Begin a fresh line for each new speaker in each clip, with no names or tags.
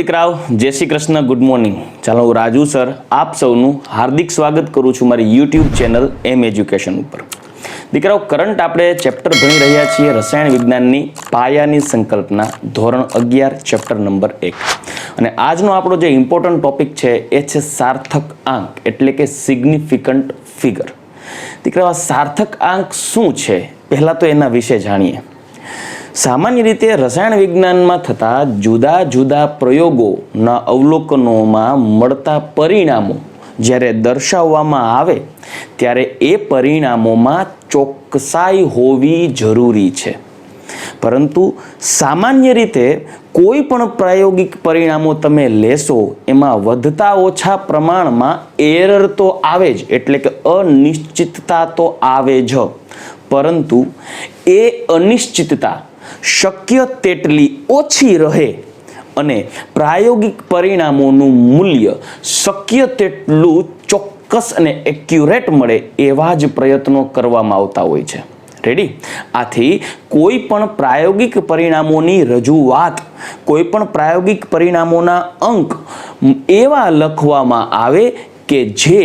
દીકરાઓ, જય Shri Krishna, good morning. ચાલો, હું રાજુ સર આપ સૌનું હાર્દિક સ્વાગત કરું છું મારી યુટ્યુબ ચેનલ એમ એજ્યુકેશન ઉપર. દીકરાઓ, કરંટ આપણે ચેપ્ટર ભણી રહ્યા છીએ રસાયણ વિજ્ઞાનની પાયાની સંકલ્પના ધોરણ 11 ચેપ્ટર નંબર 1. અને આજનો આપણો જે ઇમ્પોર્ટન્ટ ટોપિક છે એ છે સાર્થક આંક એટલે કે સિગ્નિફિકન્ટ ફિગર. દીકરાઓ, આ સાર્થક આંક શું છે પહેલા તો એના વિશે જાણીએ. સામાન્ય રીતે રસાયણ વિજ્ઞાનમાં થતા જુદા જુદા પ્રયોગોના અવલોકનોમાં મળતા પરિણામો જ્યારે દર્શાવવામાં આવે ત્યારે એ પરિણામોમાં ચોકસાઈ હોવી જરૂરી છે. પરંતુ સામાન્ય રીતે કોઈ પણ પ્રાયોગિક પરિણામો તમે લેશો એમાં વધતા ઓછા પ્રમાણમાં એરર તો આવે જ, એટલે કે અનિશ્ચિતતા તો આવે જ. પરંતુ એ અનિશ્ચિતતા શક્ય તેટલી ઓછી રહે અને પ્રાયોગિક પરિણામોનું મૂલ્ય શક્ય તેટલું ચોક્કસ અને એક્યુરેટ મળે એવા જ પ્રયત્નો કરવામાં આવતા હોય છે. રેડી? આથી કોઈ પણ પ્રાયોગિક પરિણામોની રજૂઆત, કોઈ પણ પ્રાયોગિક પરિણામોના અંક એવા લખવામાં આવે કે જે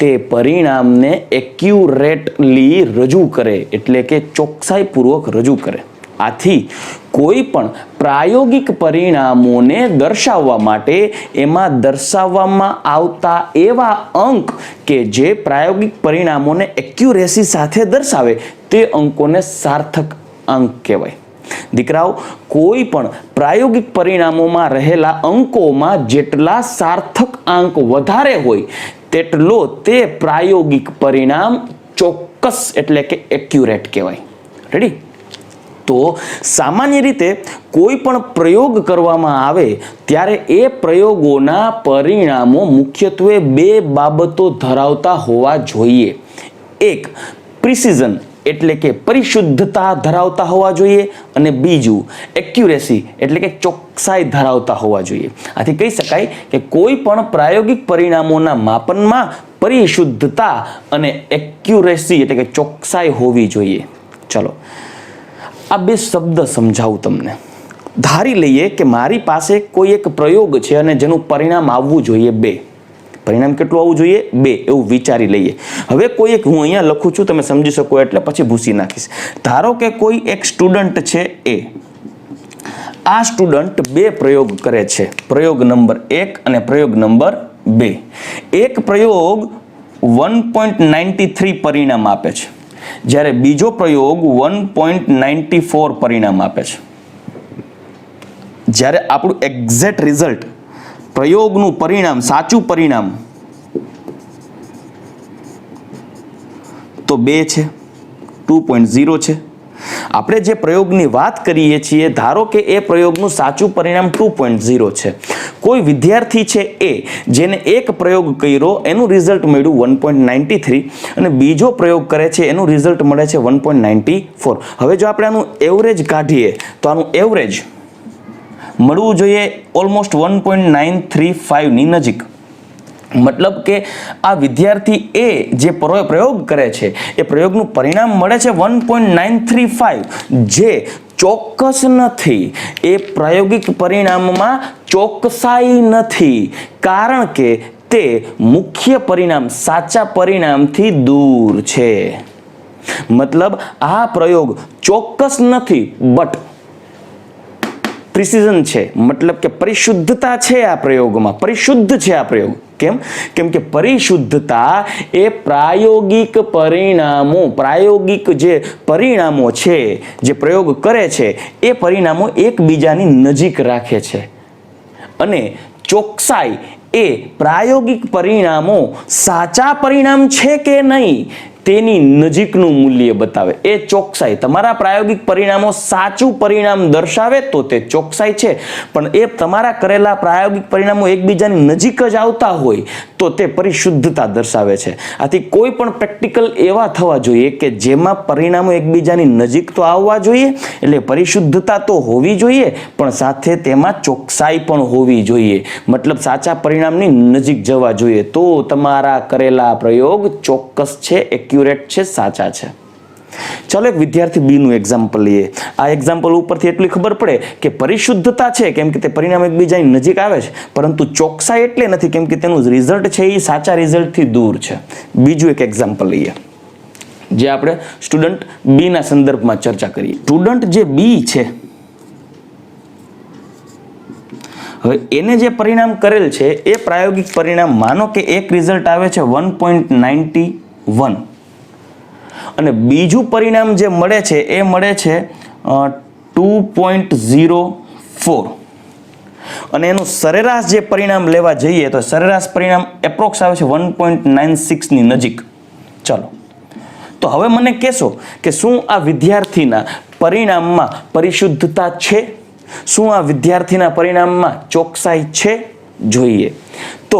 તે પરિણામને એક્યુરેટલી રજૂ કરે, એટલે કે ચોકસાઈપૂર્વક રજૂ કરે. આથી કોઈ પણ પ્રાયોગિક પરિણામોને દર્શાવવા માટે એમાં દર્શાવવામાં આવતા એવા અંક કે જે પ્રાયોગિક પરિણામોને એક્યુરેસી સાથે દર્શાવે તે અંકોને સાર્થક અંક કહેવાય. દીકરાઓ, કોઈ પણ પ્રાયોગિક પરિણામોમાં રહેલા અંકોમાં જેટલા સાર્થક અંક વધારે હોય તેટલો તે પ્રાયોગિક પરિણામ ચોક્કસ એટલે કે એક્યુરેટ કહેવાય. રેડી? તો સામાન્ય રીતે કોઈ પણ પ્રયોગ કરવામાં આવે ત્યારે એ પ્રયોગોના પરિણામો મુખ્યત્વે બે બાબતો ધરાવતા હોવા જોઈએ. એક, પ્રિસિઝન એટલે કે પરિશુદ્ધતા ધરાવતા હોવા જોઈએ, અને બીજું એક્યુરેસી એટલે કે ચોકસાઈ ધરાવતા હોવા જોઈએ. આથી કહી શકાય કે કોઈ પણ પ્રાયોગિક પરિણામોના માપનમાં પરિશુદ્ધતા અને એક્યુરેસી એટલે કે ચોકસાઈ હોવી જોઈએ. ચલો, આ બે શબ્દ સમજાવું તમને. ધારી લઈએ કે મારી પાસે કોઈ એક પ્રયોગ છે અને જેનું પરિણામ આવવું જોઈએ 2. પરિણામ કેટલું આવવું જોઈએ? 2. એવું વિચારી લઈએ. હવે કોઈ એક, હું અહીંયા લખું છું, તમે સમજી શકો એટલે પછી ભૂસી નાખીશ. ધારો કે કોઈ એક સ્ટુડન્ટ છે એ. આ સ્ટુડન્ટ 2 પ્રયોગ કરે છે, પ્રયોગ નંબર 1 અને પ્રયોગ નંબર 2. એક પ્રયોગ 1.93 પરિણામ આપે છે, જ્યારે બીજો પ્રયોગ 1.94 પરિણામ આપે છે. જ્યારે આપણું એક્ઝેક્ટ રિઝલ્ટ, પ્રયોગનું પરિણામ, સાચું પરિણામ તો 2 છે, 2.0 છે. આપણે જે પ્રયોગની વાત કરીએ છીએ, ધારો કે એ પ્રયોગનું સાચું પરિણામ 2.0 છે. કોઈ વિદ્યાર્થી છે એ, જેને એક પ્રયોગ કર્યો એનું રિઝલ્ટ મળ્યું 1.93 અને બીજો પ્રયોગ કરે છે એનું રિઝલ્ટ મળે છે 1.94. હવે જો આપણે આનું એવરેજ કાઢીએ તો આનું એવરેજ મળવું જોઈએ ઓલમોસ્ટ 1.935 ની નજીક. મતલબ કે આ વિદ્યાર્થી એ જે પ્રયોગ કરે છે એ પ્રયોગનું પરિણામ મળે છે 1.935, જે ચોક્કસ નથી. એ પ્રાયોગિક પરિણામમાં ચોકસાઈ નથી, કારણ કે તે મુખ્ય પરિણામ, સાચા પરિણામથી દૂર છે. મતલબ આ પ્રયોગ ચોક્કસ નથી, બટ પ્રિસિઝન છે, મતલબ કે પરિશુદ્ધતા છે આ પ્રયોગમાં, પરિશુદ્ધ છે આ પ્રયોગ. કેમ કે પરિશુદ્ધતા એ પ્રાયોગિક પરિણામો, પ્રાયોગિક જે પરિણામો છે, જે પ્રયોગ કરે છે એ પરિણામો એકબીજાની નજીક રાખે છે. અને ચોકસાઈ એ પ્રાયોગિક પરિણામો સાચા પરિણામ છે કે નહીં તેની નજીકનું મૂલ્ય બતાવે. એ ચોકસાઈ. તમારા પ્રાયોગિક પરિણામો સાચું પરિણામ દર્શાવે તો તે ચોકસાઈ છે, પણ એ તમારા કરેલા પ્રાયોગિક પરિણામો એકબીજાની નજીક જ આવતા હોય તો તે પરિશુદ્ધતા દર્શાવે છે. આથી કોઈ પણ પ્રેક્ટિકલ એવા થવા જોઈએ કે જેમાં પરિણામો એકબીજાની નજીક તો આવવા જોઈએ, એટલે પરિશુદ્ધતા તો હોવી જોઈએ, પણ સાથે તેમાં ચોકસાઈ પણ હોવી જોઈએ. મતલબ સાચા પરિણામની નજીક જવા જોઈએ, તો તમારા કરેલા પ્રયોગ ચોક્કસ છે, એક્યુરેટ છે, સાચા છે. ચાલો એક વિદ્યાર્થી બી નું એક્ઝામ્પલ લઈએ. આ એક્ઝામ્પલ ઉપરથી એટલી ખબર પડે કે પરિશુદ્ધતા છે કેમ કે તે પરિણામ એકબીજાની નજીક આવે છે, પરંતુ ચોકસાઈ એટલે નથી કેમ કે તેનું રિઝલ્ટ છે એ સાચા રિઝલ્ટથી દૂર છે. બીજું એક એક્ઝામ્પલ લઈએ જે આપણે સ્ટુડન્ટ બી ના સંદર્ભમાં ચર્ચા કરીએ. સ્ટુડન્ટ જે બી છે, હવે એને જે પરિણામ કરેલ છે એ પ્રાયોગિક પરિણામ માનો કે એક રિઝલ્ટ આવે છે 1.91 અને બીજું પરિણામ જે મળે છે એ મળે છે 2.04 અને એનું સરેરાશ જે પરિણામ લેવા જઈએ તો સરેરાશ પરિણામ એપ્રોક્સ આવે છે 1.96 ની નજીક. ચાલો તો હવે મને કહેશો કે શું આ વિદ્યાર્થીના પરિણામમાં પરિશુદ્ધતા છે? શું આ વિદ્યાર્થીના પરિણામમાં ચોકસાઈ છે? જોઈએ તો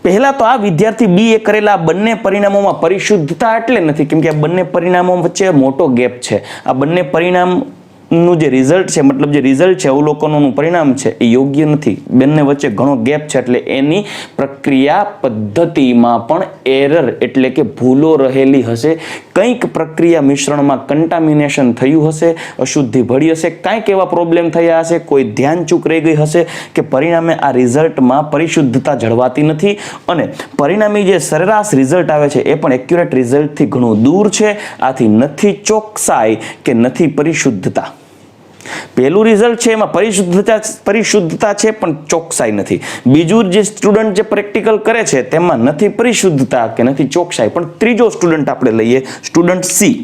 પહેલા તો આ વિદ્યાર્થી બી એ કરેલા બંને પરિણામોમાં પરિશુદ્ધતા એટલે નથી કેમ કે આ બંને પરિણામો વચ્ચે મોટો ગેપ છે. આ બંને પરિણામનું જે રિઝલ્ટ છે, મતલબ જે રિઝલ્ટ છે અવલોકનોનું પરિણામ છે એ યોગ્ય નથી. બંને વચ્ચે ઘણો ગેપ છે એટલે એની પ્રક્રિયા પદ્ધતિમાં પણ એરર એટલે કે ભૂલો રહેલી હશે. કંઈક પ્રક્રિયા મિશ્રણમાં કન્ટામિનેશન થયું હશે, અશુદ્ધિ ભળી હશે, કંઈક એવા પ્રોબ્લેમ થયા હશે, કોઈ ધ્યાન ચૂક રહી ગઈ હશે કે પરિણામે આ રિઝલ્ટમાં પરિશુદ્ધતા જળવાતી નથી અને પરિણામી જે સરેરાશ રિઝલ્ટ આવે છે એ પણ એક્યુરેટ રિઝલ્ટથી ઘણું દૂર છે. આથી નથી ચોકસાઈ કે નથી પરિશુદ્ધતા. પહેલું રિઝલ્ટ છે એમાં પરિશુદ્ધતા છે પણ ચોકસાઈ નથી. બીજું જે સ્ટુડન્ટ જે પ્રેક્ટિકલ કરે છે તેમાં નથી પરિશુદ્ધતા કે નથી ચોકસાઈ. પણ ત્રીજો સ્ટુડન્ટ આપણે લઈએ, સ્ટુડન્ટ સી.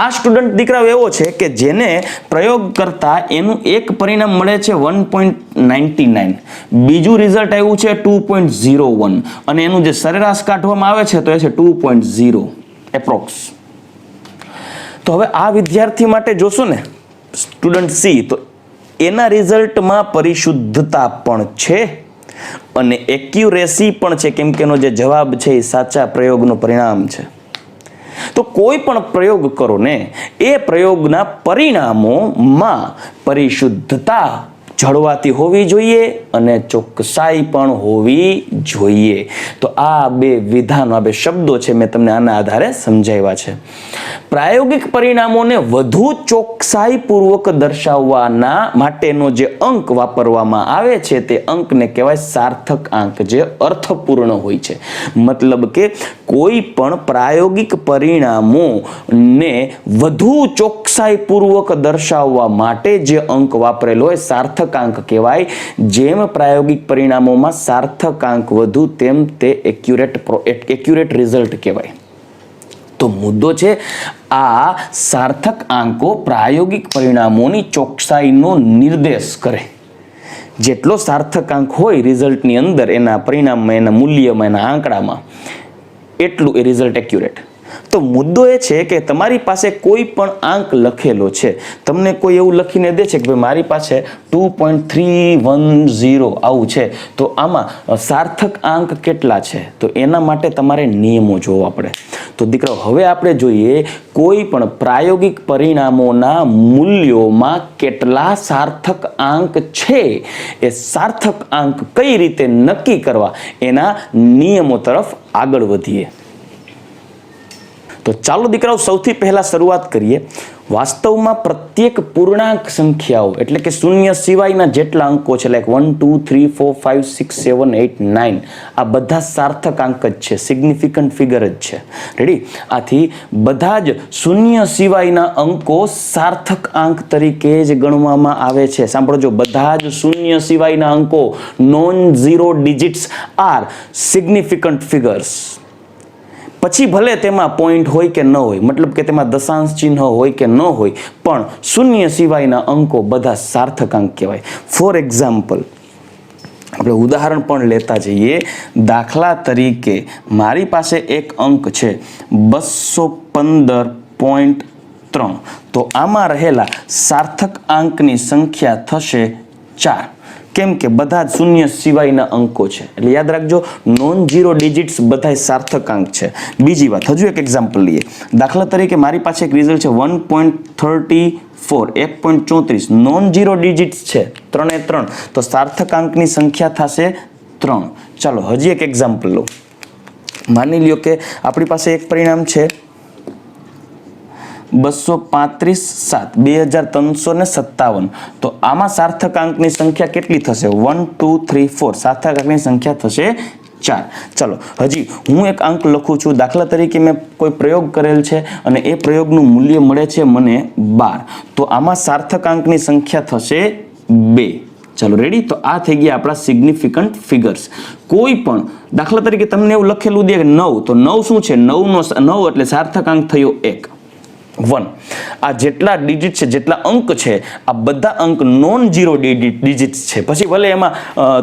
આ સ્ટુડન્ટ દીકરાઓ એવો છે કે જેને પ્રયોગ કરતા એનું એક પરિણામ મળે છે 1.99, બીજું રિઝલ્ટ આવ્યું છે 2.01 અને એનું જે સરેરાશ કાઢવામાં આવે છે તો એ છે 2.0 એપ્રોક્સ. તો હવે આ વિદ્યાર્થી માટે જોશો ને સ્ટુડન્ટ સી, તો એના રિઝલ્ટમાં પરિશુદ્ધતા પણ છે અને એક્યુરેસી પણ છે કેમ કે એનો જે જવાબ છે એ સાચા પ્રયોગનું પરિણામ છે. તો કોઈ પણ પ્રયોગ કરો ને એ પ્રયોગના પરિણામોમાં પરિશુદ્ધતા જળવાતી હોવી જોઈએ અને ચોકસાઈ પણ હોવી જોઈએ. તો આ બે વિધાનો, આ બે શબ્દો છે મેં તમને આના આધારે સમજાવ્યા છે. પ્રાયોગિક પરિણામોને વધુ ચોકસાઈપૂર્વક દર્શાવવાના માટેનો જે અંક વાપરવામાં આવે છે તે અંકને કહેવાય સાર્થક આંક, જે અર્થપૂર્ણ હોય છે. મતલબ કે કોઈ પણ પ્રાયોગિક પરિણામોને વધુ ચોકસાઈપૂર્વક દર્શાવવા માટે જે અંક વાપરેલો હોય સાર્થક આંક કહેવાય. જેમ પ્રાયોગિક પરિણામોમાં સાર્થક આંક વધુ તેમ તે એક્યુરેટ રિઝલ્ટ કહેવાય. તો મુદ્દો છે આ સાર્થક આંકો પ્રાયોગિક પરિણામોની ચોકસાઈનો નિર્દેશ કરે. જેટલો સાર્થક આંક હોય રિઝલ્ટની અંદર એના પરિણામમાં, એના મૂલ્યમાં, એના આંકડામાં, એટલું એ રિઝલ્ટ એક્યુરેટ. તો મુદ્દો એ છે કે તમારી પાસે કોઈ પણ આંક લખેલો છે, તમને કોઈ એવું લખીને દે છે કે ભાઈ મારી પાસે 2.310 આવું છે, તો આમાં સાર્થક આંક કેટલા છે? તો એના માટે તમારે નિયમો જોવા પડે. તો દીકરાઓ હવે આપણે જોઈએ કોઈ પણ પ્રાયોગિક પરિણામોના મૂલ્યોમાં કેટલા સાર્થક આંક છે. એ સાર્થક આંક કઈ રીતે નક્કી કરવા એના નિયમો તરફ આગળ વધીએ. તો ચાલો દીકરાઓ સૌથી પહેલા શરૂઆત કરીએ. વાસ્તવમાં પ્રત્યેક પૂર્ણાંક સંખ્યાઓ એટલે કે શૂન્ય સિવાયના જેટલા અંકો છે, લાઈક 1 2 3 4 5 6 7 8 9, આ બધા સાર્થક આંક જ છે, સિગ્નિફિકન્ટ ફિગર જ છે. રેડી? આથી બધા જ શૂન્ય સિવાયના અંકો સાર્થક આંક તરીકે જ ગણવામાં આવે છે. સાંભળજો, બધા જ શૂન્ય સિવાયના અંકો, non zero digits are significant figures. પછી ભલે તેમાં પોઈન્ટ હોય કે ન હોય, મતલબ કે તેમાં દશાંશ ચિહ્ન હોય કે ન હોય, પણ શૂન્ય સિવાયના અંકો બધા સાર્થક અંક કહેવાય. ફોર એક્ઝામ્પલ, આપણે ઉદાહરણ પણ લેતા જઈએ. દાખલા તરીકે મારી પાસે એક અંક છે 215.3, તો આમાં રહેલા સાર્થક આંકની સંખ્યા થશે 4. કેમ કે બધા જ શૂન્ય સિવાયના અંકો છે. એટલે યાદ રાખજો, નોન ઝીરો ડિજિટ્સ બધા સાર્થક અંક છે. બીજી વાત, હજુ એક એક્ઝામ્પલ લઈએ. દાખલા તરીકે મારી પાસે એક રિઝલ્ટ છે 1.34, 1.34, નોન ઝીરો ડિજિટ્સ છે, 3 3, તો સાર્થક અંકની સંખ્યા થશે 3. ચાલો હજી એક એક્ઝામ્પલ લો. માની લ્યો કે આપણી પાસે એક પરિણામ છે 235 7 2357, તો આમાં સાર્થક અંકની સંખ્યા કેટલી થશે? 1 2 3 4, સાર્થક અંકની સંખ્યા થશે 4. ચાલો હજી હું એક અંક લખું છું. દાખલા તરીકે મેં કોઈ પ્રયોગ કરેલ છે અને એ પ્રયોગનું મૂલ્ય મળે છે મને 12, તો આમાં સાર્થક અંકની સંખ્યા થશે 2. ચાલો રેડી. તો આ થઈ ગયા આપણા સિગ્નિફિકન્ટ ફિગર્સ. કોઈ પણ દાખલા તરીકે તમને એવું લખેલું દે કે 9, તો 9 શું છે? 9 એટલે સાર્થક અંક થયો 1. 1. આ જેટલા ડિજિટ છે, જેટલા અંક છે, આ બધા અંક નોન ઝીરો ડિજિટ્સ છે. પછી ભલે એમાં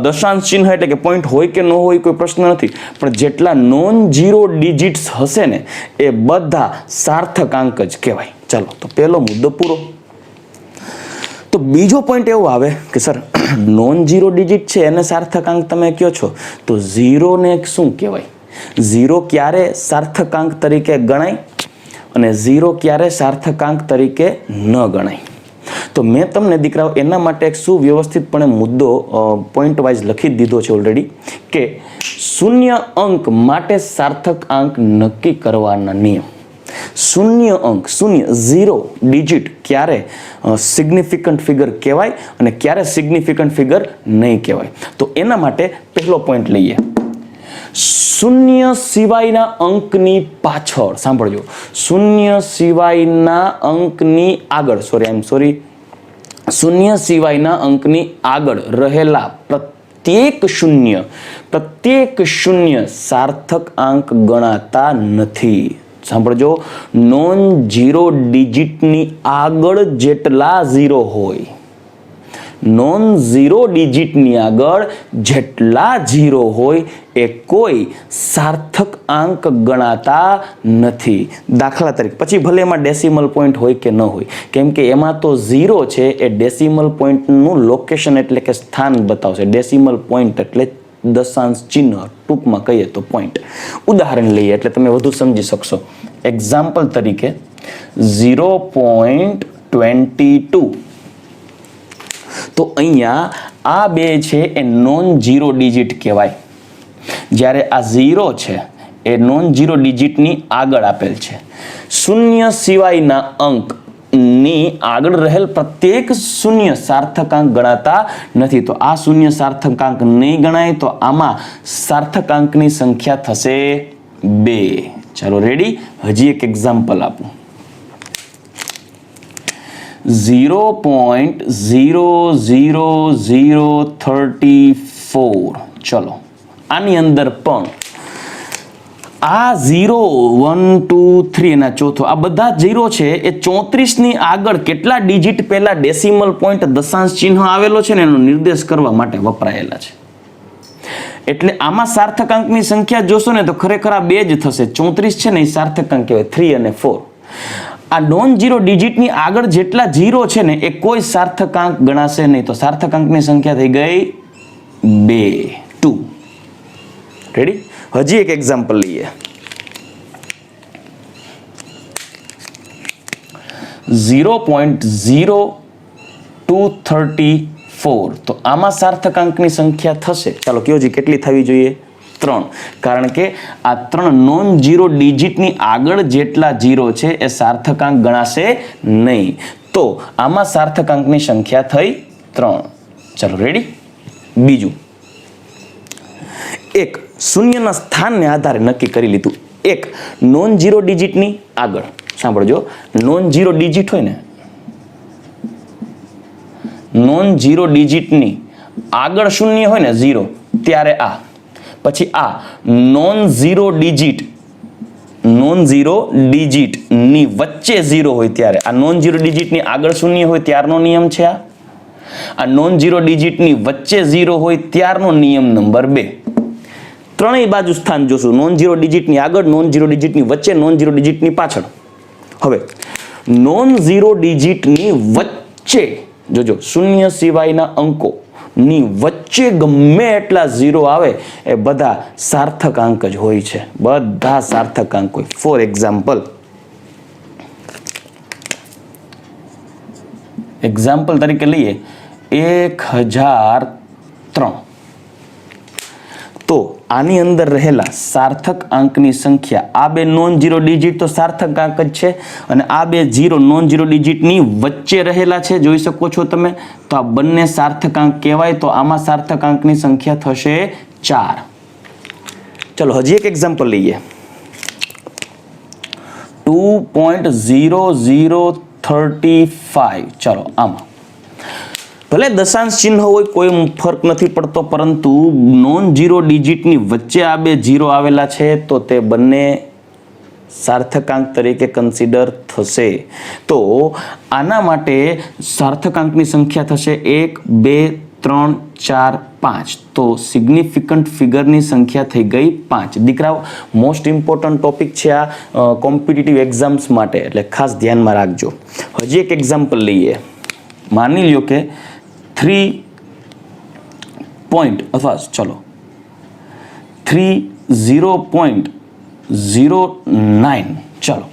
દશાંશ ચિહ્ન એટલે કે પોઈન્ટ હોય કે ન હોય કોઈ પ્રશ્ન નથી, પણ જેટલા નોન ઝીરો ડિજિટ્સ હશે ને એ બધા સાર્થક અંક જ કહેવાય. ચાલો તો પહેલો મુદ્દો પૂરો. તો બીજો પોઈન્ટ એવો આવે કે સર નોન ઝીરો ડિજિટ છે એને સાર્થક અંક તમે કહો છો, તો ઝીરોને શું કહેવાય? ઝીરો ક્યારે સાર્થક અંક તરીકે ગણાય અને ઝીરો ક્યારે સાર્થકાંક તરીકે ન ગણાય? તો મેં તમને દીકરાઓ એના માટે એક સુવ્યવસ્થિતપણે મુદ્દો પોઈન્ટ વાઇઝ લખી દીધો છે ઓલરેડી, કે શૂન્ય અંક માટે સાર્થક અંક નક્કી કરવાના નિયમ. શૂન્ય અંક, શૂન્ય ઝીરો ડિજિટ ક્યારે સિગ્નિફિકન્ટ ફિગર કહેવાય અને ક્યારે સિગ્નિફિકન્ટ ફિગર નહીં કહેવાય. તો એના માટે પહેલો પોઈન્ટ લઈએ. શૂન્ય સિવાયના અંકની પાછળ, સાંભળજો, શૂન્ય સિવાયના અંકની આગળ, શૂન્ય સિવાયના અંકની આગળ રહેલા પ્રત્યેક શૂન્ય સાર્થક અંક ગણાતા નથી. સાંભળજો, નોન ઝીરો ડિજિટની આગળ જેટલા ઝીરો હોય, નોન ઝીરો ડિજિટની આગળ જેટલા ઝીરો હોય એ કોઈ સાર્થક અંક ગણાતા નથી. દાખલા તરીકે પછી ભલે એમાં ડેસિમલ પોઈન્ટ હોય કે ન હોય, કેમ કે એમાં તો ઝીરો છે એ ડેસિમલ પોઈન્ટનું લોકેશન એટલે કે સ્થાન બતાવશે. ડેસિમલ પોઈન્ટ એટલે દશાંશ ચિહ્ન, ટૂંકમાં કહીએ તો પોઈન્ટ. ઉદાહરણ લઈએ એટલે તમે વધુ સમજી શકશો. એક્ઝામ્પલ તરીકે 0.22, તો અહીંયા આ બે છે એ નોન ઝીરો ડિજિટ કહેવાય. જ્યારે આ ઝીરો છે એ નોન ઝીરો ડિજિટની આગળ આપેલ છે. શૂન્ય સિવાયના અંકની આગળ રહેલ પ્રત્યેક શૂન્ય સાર્થકાંક ગણાતા નથી. તો આ શૂન્ય સાર્થકાંક નહીં ગણાય, તો આમાં સાર્થકાંકની સંખ્યા થશે 2. ચાલો રેડી. હજી એક એક્ઝામ્પલ આપું. 0.00034. ચલો આની અંદર પણ આ 0 1 2 3 એના ચોથો, આ બધા ઝીરો છે એ 34 ની આગળ કેટલા ડિજિટ પહેલા ડેસિમલ પોઈન્ટ દશાંશ ચિહ્ન આવેલો છે ને એનો નિર્દેશ કરવા માટે વપરાયેલા છે. એટલે આમાં સાર્થકાંકની સંખ્યા જોશો ને તો ખરેખર આ બે જ થશે. 34 છે ને એ સાર્થકાંક કહેવાય, 3 અને 4. આ નોન ઝીરો ડિજિટની આગળ જેટલા ઝીરો છે ને એ કોઈ સાર્થકાંક ગણાશે નહીં. તો સાર્થકાંકની સંખ્યા થઈ ગઈ 2. રેડી. હજી એક એક્ઝામ્પલ લઈએ. 0.0234, તો આમાં સાર્થકાંકની સંખ્યા થશે, ચાલો કયો જી કેટલી થવી જોઈએ? 3. કારણ કે આ 3 નોન ઝીરો ડિજિટની આગળ જેટલા ઝીરો છે એ સાર્થકાંક ગણાશે નહીં. તો આમાં સાર્થકાંકની સંખ્યા થઈ 3. ચાલો રેડી. બીજું, એક શૂન્યના સ્થાનને આધારે નક્કી કરી લીધું. એક નોન ઝીરો ડિજિટની આગળ, સાંભળજો, નોન ઝીરો ડિજિટ હોય ને, નોન ઝીરો ડિજિટની આગળ શૂન્ય હોય ને 0, ત્યારે આ, પછી આ નોન ઝીરો ડિજિટની વચ્ચે 0 હોય ત્યારે, આ નોન ઝીરો ડિજિટની આગળ શૂન્ય હોય ત્યારનો નિયમ છે આ નોન ઝીરો ડિજિટની વચ્ચે 0 હોય ત્યારનો નિયમ નંબર 2. ત્રણેય બાજુ સ્થાન જોશું, નોન ઝીરો ડિજિટની આગળ, નોન ઝીરો ડિજિટની વચ્ચે, નોન ઝીરો ડિજિટની પાછળ. હવે નોન ઝીરો ડિજિટની વચ્ચે જોજો, શૂન્ય સિવાયના અંકોની વચ્ચે ગમે એટલા 0 આવે એ બધા સાર્થક અંક જ હોય છે, બધા સાર્થક અંક હોય. ફોર એક્ઝામ્પલ તરીકે લઈએ 1003. તો આની અંદર રહેલા સાર્થક આંકની સંખ્યા, આ બે નોન ઝીરો ડિજિટ તો સાર્થક આંક જ છે અને આ બે ઝીરો નોન ઝીરો ડિજિટની વચ્ચે રહેલા છે, જોઈ શકો છો તમે. તો આ બંને સાર્થક આંક કહેવાય. તો આમાં સાર્થક આંકની સંખ્યા થશે 4. ચલો હજી એક એક્ઝામ્પલ લઈએ. 2.0035. ચલો આમાં ભલે દશાંશ ચિહ્ન હોય કોઈ ફરક નથી પડતો, પરંતુ નોન ઝીરો ડિજિટની વચ્ચે આ બે ઝીરો આવેલા છે તો તે બંને સાર્થકાંક તરીકે કન્સિડર થશે. તો આના માટે સાર્થકાંકની સંખ્યા થશે 1, 2, 3, 4, 5. તો સિગ્નિફિકન્ટ ફિગરની સંખ્યા થઈ ગઈ 5. દીકરાઓ મોસ્ટ ઇમ્પોર્ટન્ટ ટોપિક છે આ કોમ્પિટિટિવ એક્ઝામ્સ માટે, એટલે ખાસ ધ્યાનમાં રાખજો. હજી એક એક્ઝામ્પલ લઈએ. માની લ્યો કે 3 પોઈન્ટ અથવા ચલો 30.09. ચલો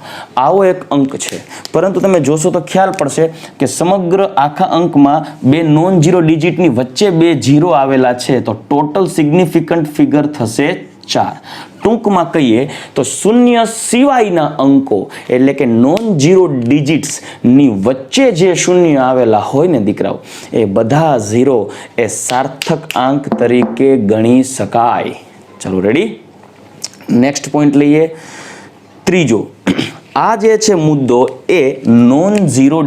આવો એક અંક છે, પરંતુ તમે જોશો તો ખ્યાલ પડશે કે સમગ્ર આખા અંકમાં બે નોન ઝીરો ડિજિટની વચ્ચે બે ઝીરો આવેલા છે. તો ટોટલ સિગ્નિફિકન્ટ ફિગર થશે 4. ટૂંકમાં કહીએ તો શૂન્ય સિવાયના અંકો એટલે કે નોન ઝીરો ડિજિટ્સની વચ્ચે જે શૂન્ય આવેલા હોય ને દીકરાઓ, એ બધા ઝીરો એ સાર્થક આંક તરીકે ગણી શકાય. ચલો રેડી. નેક્સ્ટ પોઈન્ટ લઈએ. ત્રીજો, આ જે છે મુદ્દો એ નોન ઝીરો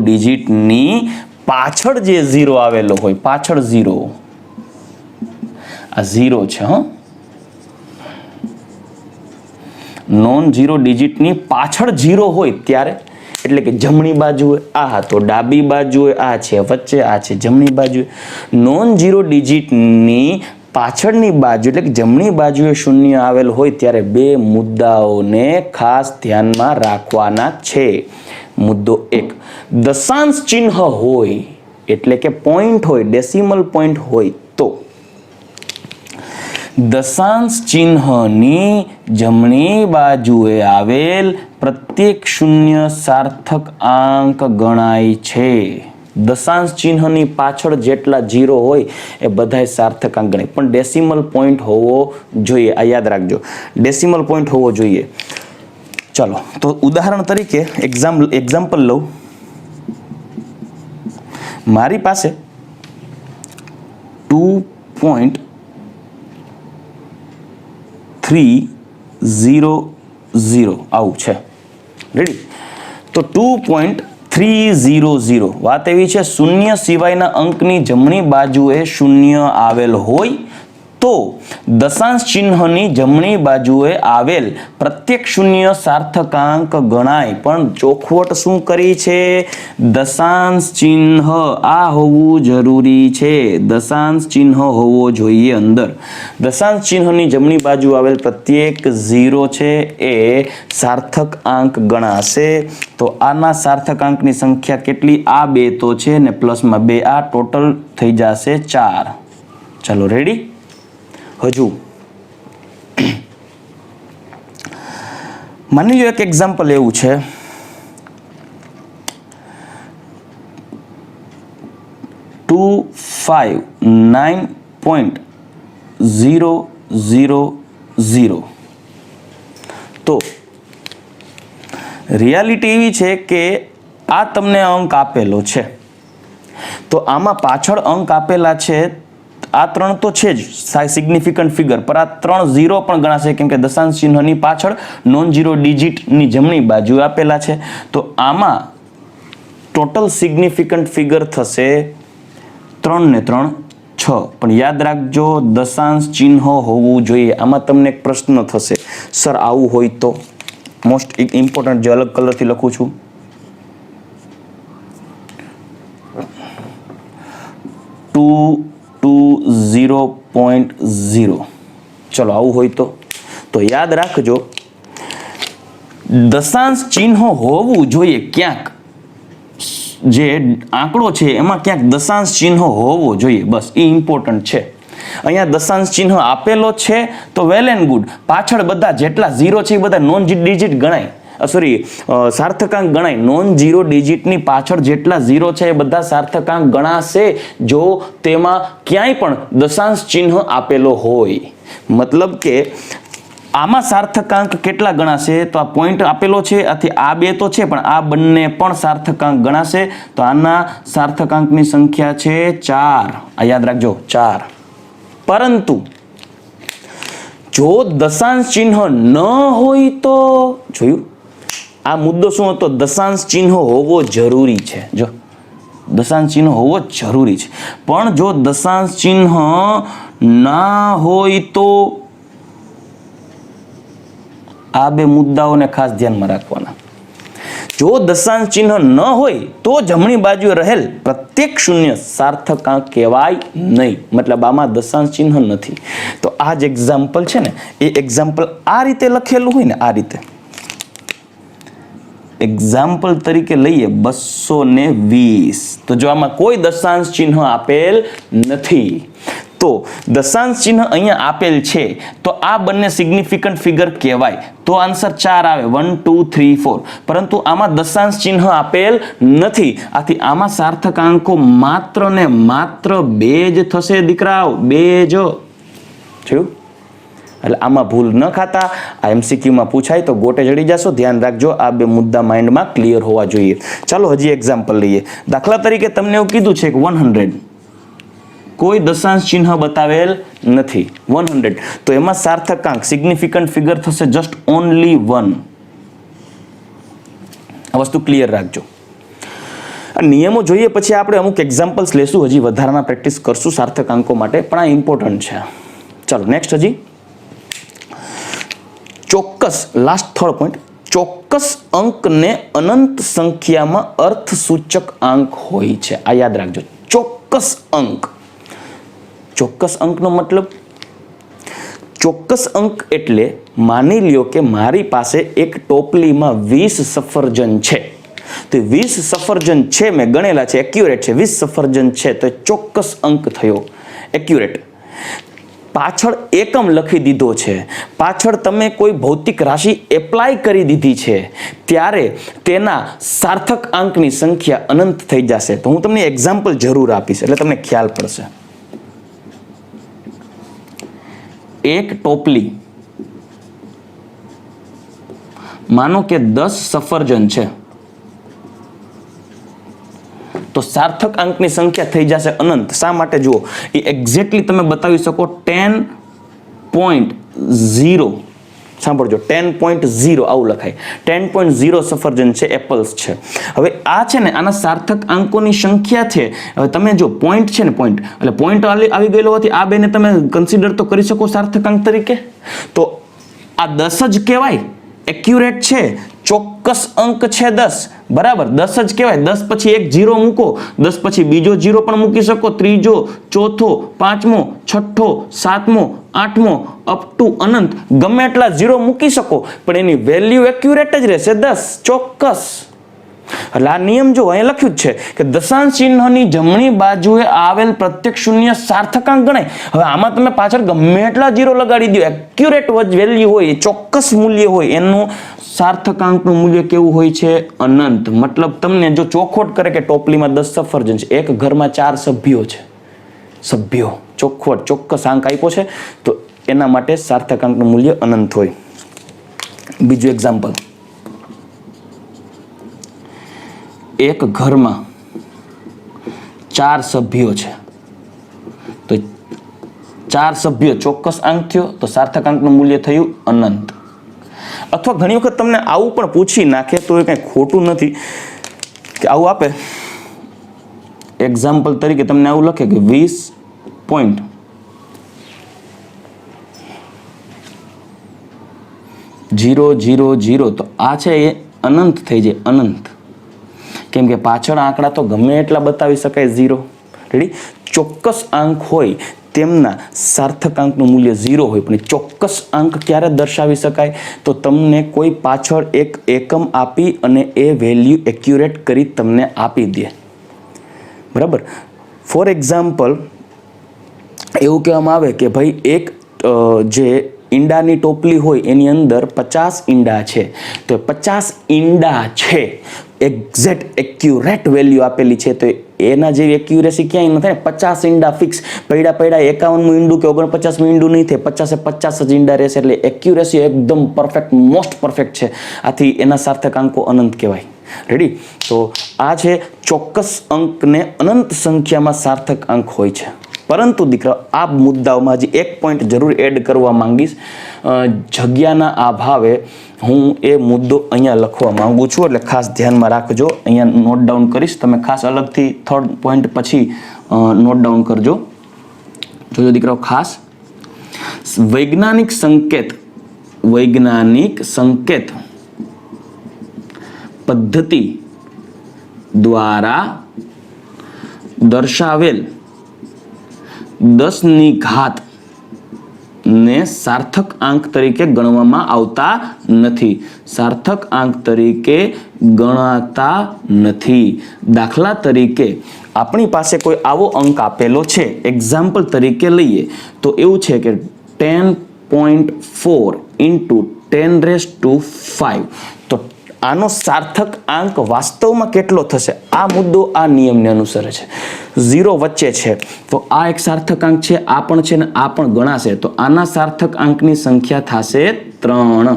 ડિજિટની પાછળ જે ઝીરો આવેલો હોય, પાછળ ઝીરો, આ ઝીરો છે. નોન ઝીરો ડિજિટની પાછળ ઝીરો હોય ત્યારે, એટલે કે જમણી બાજુએ આ તો ડાબી બાજુએ આ છે, વચ્ચે આ છે જમણી બાજુએ. નોન ઝીરો ડિજિટની પાછળની બાજુ એટલે કે જમણી બાજુએ શૂન્ય આવેલ હોય ત્યારે બે મુદ્દાઓને ખાસ ધ્યાનમાં રાખવાના છે. મુદ્દો 1, દશાંશ ચિહ્ન હોય એટલે કે પોઈન્ટ હોય, ડેસિમલ પોઈન્ટ હોય તો દશાંશ ચિહ્નની જમણી બાજુએ આવેલ પ્રત્યેક શૂન્ય સાર્થક આંક ગણાય છે. દશાંશ ચિહ્નની પાછળ જેટલા ઝીરો હોય એ બધાય સાર્થક આંક ગણાય, પણ ડેસિમલ પોઈન્ટ હોવો જોઈએ. આ યાદ રાખજો, ડેસિમલ પોઈન્ટ હોવો જોઈએ. ચલો તો ઉદાહરણ તરીકે એક્ઝામ્પલ લઉં. મારી પાસે 2.300 આવું છે. રેડી. તો 2.300 વાત એવી છે, શૂન્ય સિવાયના અંકની જમણી બાજુએ શૂન્ય આવેલ હોય તો દશાંશ ચિહ્નની જમણી બાજુએ આવેલ પ્રત્યેક શૂન્ય સાર્થકાંક ગણાય. પણ ચોખવટ શું કરી છે? દશાંશ ચિહ્ન આ હોવું જરૂરી છે, દશાંશ ચિહ્ન હોવો જોઈએ અંદર. દશાંશ ચિહ્નની જમણી બાજુ આવેલ પ્રત્યેક ઝીરો છે એ સાર્થક આંક ગણાશે. તો આના સાર્થક આંકની સંખ્યા કેટલી? આ બે તો છે ને પ્લસમાં 2, આ ટોટલ થઈ જશે 4. ચાલો રેડી. હજુ માની લો એક એક્ઝામ્પલ એવું છે, 259.000. તો રિયાલિટી એવી છે કે આ તમને અંક આપેલો છે, તો આમાં પાછળ અંક આપેલા છે. આ 3 તો છે જ સિગ્નિફિકન્ટ ફિગર, પર આ 3 ઝીરો પણ ગણાશે કેમ કે દશાંશ ચિહ્નની પાછળ નોન ઝીરો ડિજિટની જમણી બાજુ આપેલા છે. તો આમાં ટોટલ સિગ્નિફિકન્ટ ફિગર થશે 3 ને 3 6. પણ યાદ રાખજો દશાંશ ચિહ્ન હોવું જોઈએ. આમાં તમને એક પ્રશ્ન થશે, સર આવું હોય તો? મોસ્ટ ઇમ્પોર્ટન્ટ જે અલગ કલરથી લખું છું, 220.0. ચલો આવું હોય તો યાદ રાખજો દશાંશ ચિહ્ન હોવું જોઈએ ક્યાંક, જે આંકડો છે એમાં ક્યાંક દશાંશ ચિહ્ન હોવો જોઈએ, બસ એ ઇમ્પોર્ટન્ટ છે. અહીંયા દશાંશ ચિહ્ન આપેલો છે તો વેલ એન્ડ ગુડ, પાછળ બધા જેટલા ઝીરો છે એ બધા નોન ડિજિટ ગણાય. સોરી સાર્થકાંક ગણાય. નોન ઝીરો ડિજિટની પાછળ જેટલા ઝીરો છે એ બધા સાર્થકાંક ગણાશે જો તેમાં ક્યાંય પણ દશાંશ ચિહ્ન આપેલો હોય. મતલબ કે આમાં સાર્થકાંક કેટલા ગણાશે? તો આ પોઈન્ટ આપેલો છે, આથી આ બે તો છે, પણ આ બંને પણ સાર્થકાંક ગણાશે. તો આના સાર્થકાંકની સંખ્યા છે 4. આ યાદ રાખજો 4. પરંતુ જો દશાંશ ચિહ્ન ન હોય તો જોયું, આ મુદ્દો શું હતો? દશાંશ ચિહ્ન હોવો જરૂરી છે. જો દશાંશ ચિહ્ન હોવો જરૂરી છે, પણ જો દશાંશ ચિહ્ન ના હોય તો આ બે મુદ્દાઓને ખાસ ધ્યાનમાં રાખવાના. જો દશાંશ ચિહ્ન ન હોય તો જમણી બાજુએ રહેલ પ્રત્યેક શૂન્ય સાર્થકાંક કહેવાય નહીં. મતલબ આમાં દશાંશ ચિહ્ન નથી. તો આ જ એક્ઝામ્પલ છે ને, એ એક્ઝામ્પલ આ રીતે લખેલું હોય ને, આ રીતે એક્ઝામ્પલ તરીકે લઈએ 220. તો જો આમાં કોઈ દશાંશ ચિહ્ન આપેલ નથી, તો દશાંશ ચિહ્ન અહીંયા આપેલ છે, તો આ બંને સિગ્નિફિકન્ટ ફિગર કહેવાય. તો આન્સર 4 આવે, 1 2 3 4. પરંતુ આમાં દશાંશ ચિહ્ન આપેલ નથી, આથી આમાં સાર્થકાંકો માત્ર ને માત્ર 2 જ થશે દીકરાઓ, 2 જ. જોયું? એટલે આમાં ભૂલ ન ખાતા. આ એમસીક્યુમાં પૂછાય તો ગોટે ચડી જશો. ધ્યાન રાખજો, આ બે મુદ્દા માઇન્ડમાં ક્લિયર હોવા જોઈએ. ચાલો હજી એક્ઝામ્પલ લઈએ. દાખલા તરીકે તમને એવું કીધું છે કે 100 કોઈ દશાંશ ચિહ્ન બતાવેલ નથી. 100 તો એમાં સાર્થકાંક સિગ્નિફિકન્ટ ફિગર થશે જસ્ટ ઓનલી 1. આ વસ્તુ ક્લિયર રાખજો. આ નિયમો જોઈએ પછી આપણે અમુક એક્ઝામ્પલ્સ લેશું, હજી વધારાના પ્રેક્ટિસ કરશું સાર્થકાંકો માટે, પણ આ ઇમ્પોર્ટન્ટ છે. ચાલો નેક્સ્ટ. હજી ચોક્કસ, લાસ્ટ થર્ડ પોઈન્ટ, ચોક્કસ અંકને અનંત સંખ્યામાં અર્થસૂચક આંક હોય છે. આ યાદ રાખજો, ચોક્કસ અંક. ચોક્કસ અંકનો મતલબ, ચોક્કસ અંક એટલે માની લ્યો કે મારી પાસે એક ટોપલીમાં 20 સફરજન છે. તો 20 સફરજન છે, મેં ગણેલા છે, એક્યુરેટ છે, 20 સફરજન છે, તો ચોક્કસ અંક થયો, એક્યુરેટ. પાછળ એકમ લખી દીધો છે, પાછળ તમે કોઈ ભૌતિક રાશિ એપ્લાય કરી દીધી છે, ત્યારે તેના સાર્થક આંકની સંખ્યા અનંત થઈ જશે. તો હું તમને એક્ઝામ્પલ જરૂર આપીશ એટલે તમને ખ્યાલ પડશે. એક ટોપલી, માનો કે 10 સફરજન છે, તો સાર્થક અંકની સંખ્યા થઈ જશે અનંત. શા માટે? જુઓ, એ એક્ઝેક્ટલી તમે બતાવી શકો 10.0. સાંભળજો, 10.0 આવું લખાય. 10.0 સફરજન છે, એપલ્સ છે. હવે આ છે ને, આના સાર્થક અંકોની સંખ્યા છે. હવે તમે જો પોઈન્ટ છે ને, પોઈન્ટ એટલે પોઈન્ટ આવી ગયેલો હોવાથી આ બેને તમે કન્સિડર તો કરી શકો સાર્થક અંક તરીકે. તો આ 10 જ કહેવાય, એક્યુરેટ છે, ચોક્કસ અંક છે 10, બરાબર, 10 જ કહેવાય. 10 પછી એક 0 મૂકો, 10 પછી બીજો 0 પણ મૂકી શકો, ત્રીજો, ચોથો, પાંચમો, છઠ્ઠો, સાતમો, આઠમો, અપ ટુ અનંત, ગમે એટલા 0 મૂકી શકો, પણ એની વેલ્યુ એક્યુરેટ જ રહેશે 10, ચોક્કસ. એટલે આ નિયમ જો અહીંયા લખ્યું જ છે કે દશાંશ ચિહ્નની જમણી બાજુએ આવેલ પ્રત્યેક શૂન્ય સાર્થકાંક ગણાય. હવે આમાં તમે પાછળ ગમે એટલા 0 લગાડી દો, એક્યુરેટ વેલ્યુ હોય, ચોક્કસ મૂલ્ય હોય, એનું સાર્થકાંકનું મૂલ્ય કેવું હોય છે? અનંત. મતલબ તમને જો ચોખવટ કરે કે ટોપલીમાં 10 સફરજન છે, એક ઘરમાં 4 સભ્યો છે, સભ્યો, ચોખવટ, ચોક્કસ આંક આપ્યો છે, તો એના માટે સાર્થકાંકનું મૂલ્ય અનંત હોય. બીજું એક્ઝામ્પલ, એક ઘરમાં 4 સભ્યો છે, તો 4 સભ્યો ચોક્કસ અંક થયો, તો સાર્થક અંકનું મૂલ્ય થયું અનંત. અથવા ઘણી વખત તમને આવું પણ પૂછી નાખે તો એ કંઈ ખોટું નથી કે આવું આપે, એક્ઝામ્પલ તરીકે તમને આવું લખે કે 20.000, તો આ છે એ અનંત થઈ જાય, અનંત. કેમ કે પાછળ આંકડા તો ગમે એટલા બતાવી શકાય 0. રેડી? ચોક્કસ આંક હોય તેમના સાર્થક આંકનું મૂલ્ય 0 હોય, પણ ચોક્કસ આંક ક્યારે દર્શાવી શકાય? તો તમને કોઈ પાછળ એક એકમ આપી અને એ વેલ્યુ એક્યુરેટ કરી તમને આપી દે, બરાબર. ફોર એક્ઝામ્પલ એવું કહેવામાં આવે કે ભાઈ એક જે ઈંડાની ટોપલી હોય એની અંદર 50 ઈંડા છે, તો 50 ઈંડા છે, એક્ઝેક્ટ એક્યુરેટ વેલ્યુ આપેલી છે, તો એના જેવી એક્યુરેસી ક્યાંય ન થાય. 50 ઈંડા ફિક્સ પડ્યા 51મું ઈંડું કે 49મું ઈંડું નહીં થાય, 50 જ ઈંડા રહેશે, એટલે એક્યુરેસી એકદમ પરફેક્ટ, મોસ્ટ પરફેક્ટ છે. આથી એના સાર્થક આંકો અનંત કહેવાય. રેડી? તો આ છે ચોક્કસ અંકને અનંત સંખ્યામાં સાર્થક અંક હોય છે. પરંતુ દીકરા, આ મુદ્દાઓમાં હજી એક પોઈન્ટ જરૂર એડ કરવા માંગીશ. જગ્યાના અભાવે હું એ મુદ્દો અહીંયા લખવા માંગુ છું, એટલે ખાસ ધ્યાનમાં રાખજો. અહીંયા નોટ ડાઉન કરીશ, તમે ખાસ અલગથી થર્ડ પોઈન્ટ પછી નોટ ડાઉન કરજો. જોજો દીકરાઓ, ખાસ વૈજ્ઞાનિક સંકેત પદ્ધતિ દ્વારા દર્શાવેલ 10ની ઘાત ને સાર્થક આંક તરીકે ગણવામાં આવતા નથી. સાર્થક આંક તરીકે ગણાતા નથી. દાખલા તરીકે આપણી પાસે કોઈ આવો અંક આપેલો છે, એક્ઝામ્પલ તરીકે લઈએ તો એવું છે કે 10.4 × 10⁵. તો આનો સાર્થક આંક વાસ્તવમાં કેટલો થશે? આ મુદ્દો આ નિયમને અનુસરે છે. 0 વચ્ચે છે, તો આ એક સાર્થક અંક છે, આ પણ છે ને આ પણ ગણાશે, તો આના સાર્થક અંકની સંખ્યા થશે 3.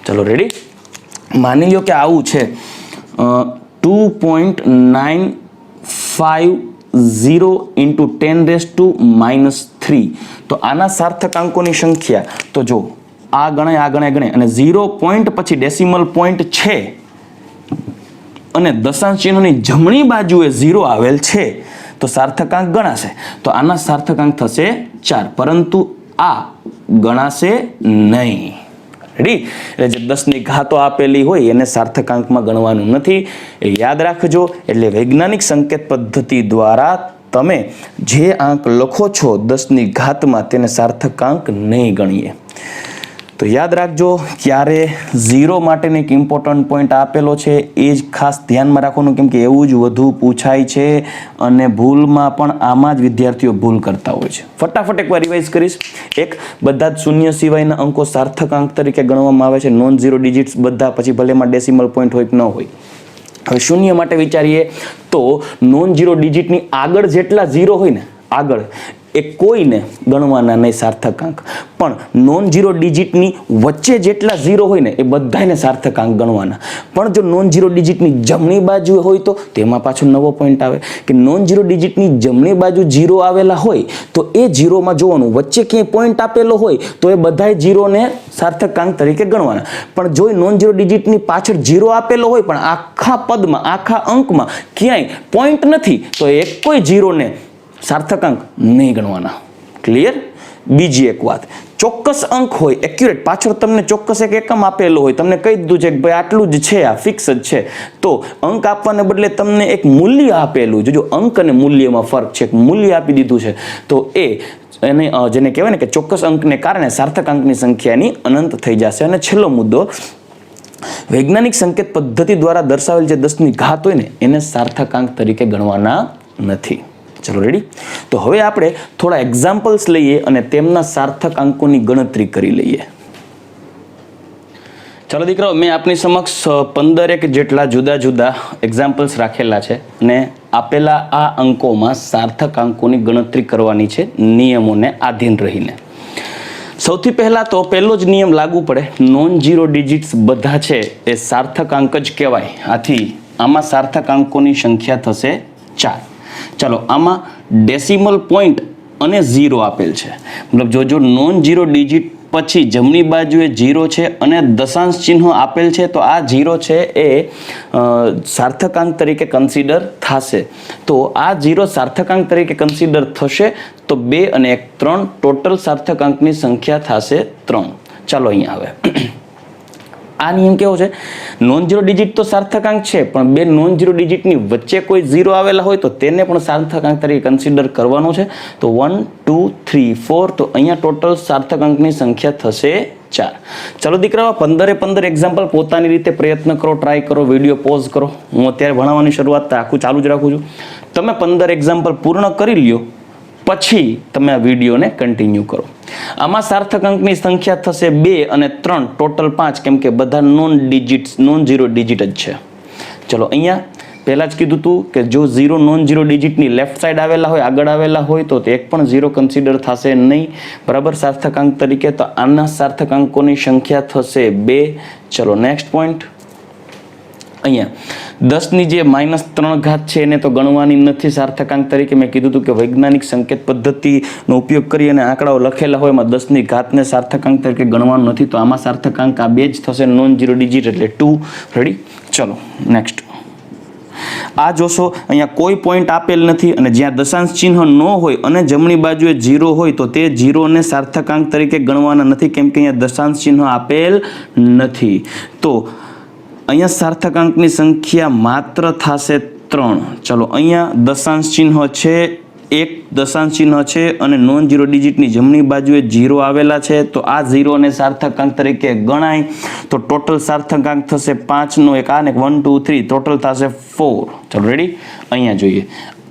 ચલો રેડી? માની લો કે આવું છે 2.950 × 10⁻³ તો આના સાર્થક અંકોની સંખ્યા, તો જો આ ગણાય અને 0 પોઈન્ટ પછી ડેસિમલ પોઈન્ટ છે અને દશાંશ ચિહ્નની જમણી બાજુએ 0 આવેલ છે, તો સાર્થક અંક ગણાશે. તો આના સાર્થક અંક થશે 4, પરંતુ આ ગણાશે નહીં. રેડી? એટલે જે 10ની ઘાતો આપેલી હોય એને સાર્થક અંકમાં ગણવાનું નથી, એ યાદ રાખજો. એટલે વૈજ્ઞાનિક સંકેત પદ્ધતિ દ્વારા તમે જે આંક લખો છો 10ની ઘાતમાં, તેને સાર્થક અંક નહીં ગણીએ. તો યાદ રાખજો, ક્યારે 0 માટેનો એક ઇમ્પોર્ટન્ટ પોઈન્ટ આપેલો છે, એ જ ખાસ ધ્યાનમાં રાખવાનું, કેમ કે એવું જ વધુ પૂછાય છે અને ભૂલમાં પણ આમાં જ વિદ્યાર્થીઓ ભૂલ કરતા હોય છે. ફટાફટ એકવાર રિવાઇઝ કરીશ. એક, બધા જ શૂન્ય સિવાયના અંકો સાર્થક અંક તરીકે ગણવામાં આવે છે, નોન ઝીરો ડિજિટ્સ બધા, પછી ભલે એમાં ડેસિમલ પોઈન્ટ હોય કે ન હોય. હવે શૂન્ય માટે વિચારીએ તો નોન ઝીરો ડિજિટની આગળ જેટલા 0 હોય ને, આગળ એ કોઈને ગણવાના નહીં સાર્થક અંક, પણ નોન ઝીરો ડિજિટની વચ્ચે જેટલા 0 હોય ને એ બધાને સાર્થક અંક ગણવાના. પણ જો નોન ઝીરો ડિજિટની જમણી બાજુ હોય તો તેમાં પાછો નવો પોઈન્ટ આવે કે નોન ઝીરો ડિજિટની જમણી બાજુ 0 આવેલા હોય તો એ 0માં જોવાનું, વચ્ચે ક્યાંય પોઈન્ટ આપેલો હોય તો એ બધાય 0ને સાર્થક અંક તરીકે ગણવાના. પણ જો નોન ઝીરો ડિજિટની પાછળ 0 આપેલો હોય પણ આખા પદમાં, આખા અંકમાં ક્યાંય પોઈન્ટ નથી, તો એક કોઈ 0ને સાર્થક અંક નહીં ગણવાના. ક્લિયર? બીજી એક વાત, ચોક્કસ અંક હોય, એક્યુરેટ, પાછળ તમને ચોક્કસ એક એકમ આપેલો હોય, તમને કહી દીધું છે કે ભાઈ આટલું જ છે, આ ફિક્સ જ છે, તો અંક આપવાને બદલે તમને એક મૂલ્ય આપેલું, જો અંક અને મૂલ્યમાં ફરક છે, મૂલ્ય આપી દીધું છે, તો એને જેને કહેવાય ને કે ચોક્કસ અંકને કારણે સાર્થક અંકની સંખ્યાની અનંત થઈ જશે. અને છેલ્લો મુદ્દો, વૈજ્ઞાનિક સંકેત પદ્ધતિ દ્વારા દર્શાવેલ જે 10ની ઘાત હોય ને એને સાર્થક અંક તરીકે ગણવાના નથી. ચલો રેડી? તો હવે આપણે થોડા એક્ઝામ્પલ્સ લઈએ અને તેમના સાર્થક અંકોની ગણતરી કરી લઈએ. ચલો દીકરાઓ, મેં આપની સમક્ષ 15 જેટલા જુદા જુદા એક્ઝામ્પલ્સ રાખેલા છે અને આપેલા આ અંકોમાં સાર્થક અંકોની ગણતરી કરવાની છે નિયમોને આધીન રહીને. સૌથી પહેલા તો પહેલો જ નિયમ લાગુ પડે, નોન ઝીરો ડિજિટ્સ બધા છે એ સાર્થક અંક જ કહેવાય. આથી આમાં સાર્થક અંકોની સંખ્યા થશે 4. ચાલો, આમાં ડેસિમલ પોઈન્ટ અને 0 આપેલ છે, મતલબ જો નોન ઝીરો ડિજિટ પછી જમણી બાજુએ 0 છે અને દશાંશ ચિહ્ન આપેલ છે, તો આ 0 છે એ સાર્થક અંક તરીકે કન્સિડર થશે. તો આ 0 સાર્થક અંક તરીકે કન્સિડર થશે તો 2 અને 1 3, ટોટલ સાર્થક અંકની સંખ્યા થશે 3. ચાલો અહીંયા આવે. આ નિયમ કેવો છે? નોન ઝીરો ડિજિટ તો સાર્થક અંક છે, પણ બે નોન ઝીરો ડિજિટની વચ્ચે કોઈ 0 આવેલા હોય તો તેને પણ સાર્થક અંક તરીકે કન્સિડર કરવાનો છે. તો 1 2 3 4, તો અહીંયા ટોટલ સાર્થક અંકની સંખ્યા થશે 4. ચલો દીકરાઓ, 15 એક્ઝામ્પલ પોતાની રીતે પ્રયત્ન કરો, ટ્રાય કરો, વિડીયો પોઝ કરો. હું અત્યારે ભણાવવાની શરૂઆત આખું ચાલુ જ રાખું છું. તમે 15 એક્ઝામ્પલ પૂર્ણ કરી લ્યો પછી તમે આ વિડીયોને કન્ટિન્યુ કરો. આમાં સાર્થક અંકની સંખ્યા થશે 2 અને 3 ટોટલ 5, કેમ કે બધા નોન ઝીરો ડિજિટ જ છે. ચલો અહીંયા પહેલા જ કીધું હતું કે જો નોન ઝીરો ડિજિટની લેફ્ટ સાઈડ આવેલા હોય, આગળ આવેલા હોય તો તે એક પણ ઝીરો કન્સિડર થશે નહીં, બરાબર, સાર્થક અંક તરીકે. તો આના સાર્થક અંકોની સંખ્યા થશે 2. ચલો નેક્સ્ટ પોઈન્ટ. અહીંયા 10 ની જે -3 છે એને તો ગણવાની નથી સાર્થક અંક તરીકે. મેં કીધું હતું કે વૈજ્ઞાનિક સંકેત પદ્ધતિનો ઉપયોગ કરી અને આંકડાઓ લખેલા હોય એમાં 10 ની ઘાતને સાર્થક અંક તરીકે ગણવાનું નથી. તો આમાં સાર્થક અંક આ 2 જ થશે, નોન ઝીરો ડિજિટ એટલે 2. રેડી? ચલો નેક્સ્ટ. આ જોશો અહીંયા કોઈ પોઈન્ટ આપેલ નથી અને જ્યાં દશાંશ ચિહ્ન ન હોય અને જમણી બાજુએ 0 હોય તો તે 0 ને સાર્થક અંક તરીકે ગણવાના નથી, કેમ કે અહીંયા દશાંશ ચિહ્ન આપેલ નથી. તો અહીંયા સાર્થક અંકની સંખ્યા માત્ર થશે 3. ચલો અહીંયા દશાંશ ચિહ્ન છે, એક દશાંશ ચિહ્ન છે અને નોન ઝીરો ડિજિટની જમણી બાજુએ 0 આવેલા છે. તો આ 0 ને સાર્થક અંક તરીકે ગણાય. તો ટોટલ સાર્થક અંક થશે 5 નો એક આ ને 1 2 3 ટોટલ થશે 4. ચલો રેડી? અહીંયા જોઈએ.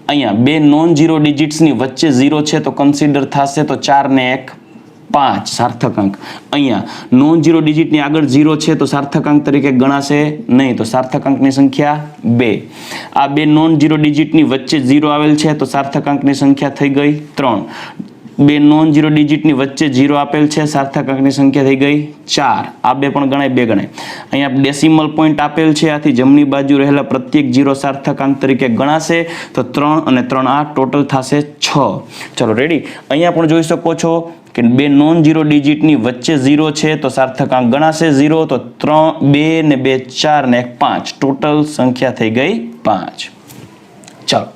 અહીંયા બે નોન ઝીરો ડિજિટ્સની વચ્ચે 0 છે તો કન્સિડર થશે, તો 4 ને 1 5 સાર્થક અંક. અહીંયા નોન ઝીરો ડિજિટની આગળ 0 છે તો સાર્થક અંક તરીકે ગણાશે નહીં, તો સાર્થક અંકની સંખ્યા 2. આ બે નોન ઝીરો ડિજિટની વચ્ચે 0 આવેલ છે તો સાર્થક અંકની સંખ્યા થઈ ગઈ 3. બે નોન ઝીરો ડિજિટની વચ્ચે 0 આપેલ છે, સાર્થક અંકની સંખ્યા થઈ ગઈ 4. આ બે પણ ગણાય, 2 ગણાય. અહીંયા ડેસિમલ પોઈન્ટ આપેલ છે, આથી જમણી બાજુ રહેલા પ્રત્યેક 0 સાર્થક અંક તરીકે ગણાશે. તો 3 અને 3 આ ટોટલ થશે 6. ચલો રેડી? અહીંયા પણ જોઈ શકો છો કે બે નોન ઝીરો ડિજિટની વચ્ચે 0 છે તો સાર્થક અંક ગણાશે 0. તો 3 2 ને 2 4 ને 5 ટોટલ સંખ્યા થઈ ગઈ 5. ચાલો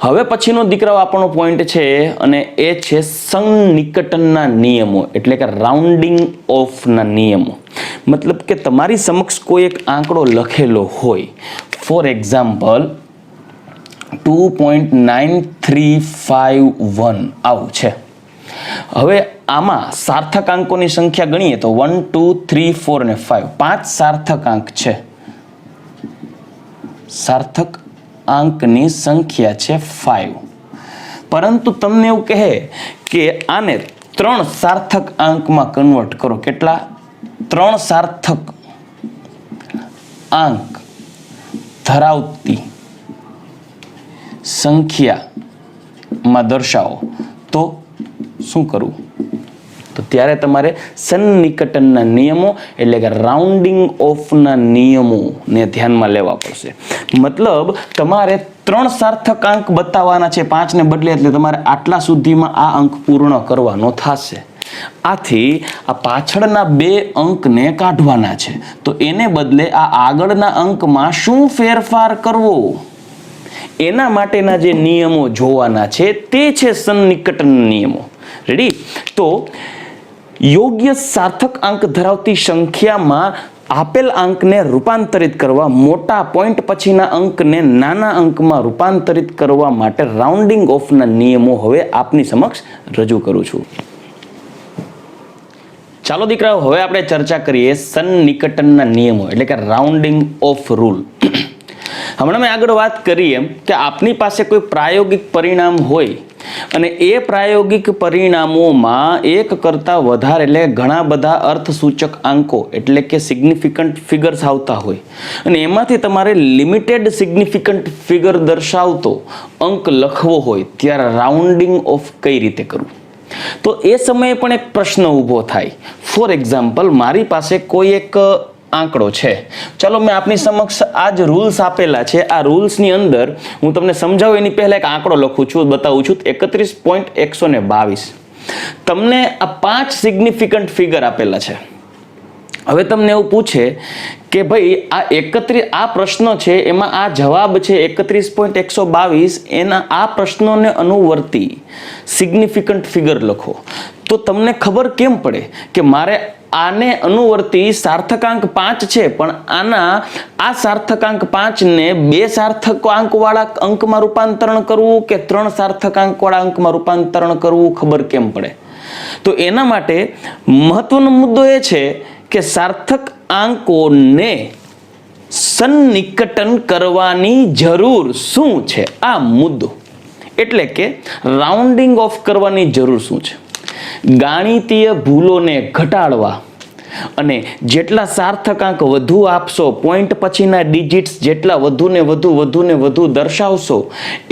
હવે પછીનો દીકરાઓ આપણો પોઈન્ટ છે અને એ છે સંનિકટનના નિયમો, એટલે કે રાઉન્ડિંગ ઓફના નિયમો. મતલબ કે તમારી સમક્ષ કોઈ એક આંકડો લખેલો હોય, ફોર એક્ઝામ્પલ 2.9351 આવું છે. હવે આમાં સાર્થક અંકોની સંખ્યા ગણીએ તો 1 2 3 4 અને 5, 5 સાર્થક અંક છે. સાર્થક અંકની સંખ્યા છે 5. પરંતુ તમને એવું કહે કે આને 3 સાર્થક અંકમાં કન્વર્ટ કરો. કેટલા? 3 સાર્થક અંક ધરાવતી સંખ્યામાં દર્શાવો. તો શું કરવું? તો ત્યારે તમારે સન્નિકટનના નિયમો એટલે કે રાઉન્ડિંગ ઓફના નિયમોને ધ્યાનમાં લેવા પડશે. મતલબ તમારે 3 સાર્થક અંક બતાવવાના છે 5 ને બદલે, એટલે તમારે આટલા સુધીમાં આ અંક પૂર્ણ કરવાનો થશે. આથી આ પાછળના 2 અંકને કાઢવાના છે, તો એને બદલે આ આગળના અંકમાં શું ફેરફાર કરવો એના માટેના જે નિયમો જોવાના છે તે છે સન્નિકટન નિયમો. રેડી? તો યોગ્ય સાર્થક અંક ધરાવતી સંખ્યામાં આપેલ અંકને રૂપાંતરિત કરવા, મોટા પોઈન્ટ પછીના અંકને નાના અંકમાં રૂપાંતરિત કરવા માટે રાઉન્ડિંગ ઓફના નિયમો હવે આપની સમક્ષ રજૂ કરું છું. ચાલો દીકરાઓ હવે આપણે ચર્ચા કરીએ સન્નિકટનના નિયમો એટલે કે રાઉન્ડિંગ ઓફ રૂલ. હમણાં મેં આગળ વાત કરી એમ કે આપની પાસે કોઈ પ્રાયોગિક પરિણામ હોય અને એ પ્રાયોગિક પરિણામોમાં એક કરતાં વધારે એટલે ઘણા બધા અર્થસૂચક આંકો એટલે કે સિગ્નિફિકન્ટ ફિગર્સ આવતા હોય અને એમાંથી તમારે લિમિટેડ સિગ્નિફિકન્ટ ફિગર દર્શાવતો અંક લખવો હોય ત્યારે રાઉન્ડિંગ ઓફ કઈ રીતે કરવું? તો એ સમયે પણ એક પ્રશ્ન ઊભો થાય. ફોર એક્ઝામ્પલ મારી પાસે કોઈ એક આંકડો છે. ચાલો મેં આપની સમક્ષ આ જ રૂલ્સ આપેલા છે. આ રૂલ્સની અંદર હું તમને સમજાવું એની પહેલા એક આંકડો લખું છું, બતાવું છું. 31.122. તમને આ 5 સિગ્નિફિકન્ટ ફિગર આપેલા છે. હવે તમને એવું પૂછે કે ભાઈ આ પ્રશ્ન છે એમાં આ જવાબ છે 31.122, એના આ પ્રશ્નોને અનુવર્તી સિગ્નિફિકન્ટ ફિગર લખો. તો તમને ખબર કેમ પડે કે મારે આને અનુવર્તી સાર્થકાંક 5 છે પણ આ સાર્થકાંક 5 ને 2 સાર્થકાંક વાળા અંકમાં રૂપાંતરણ કરવું કે 3 સાર્થકાંક વાળા અંકમાં રૂપાંતરણ કરવું ખબર કેમ પડે? તો એના માટે મહત્વનો મુદ્દો એ છે કે સાર્થક આંકોને સન્નિકટન કરવાની જરૂર શું છે, આ મુદ્દો. એટલે કે રાઉન્ડિંગ ઓફ કરવાની જરૂર શું છે? ગાણિતીય ભૂલોને ઘટાડવા અને જેટલા સાર્થકાંક વધુ આપશો, પોઈન્ટ પછીના ડિજિટ્સ જેટલા વધુ ને વધુ દર્શાવશો,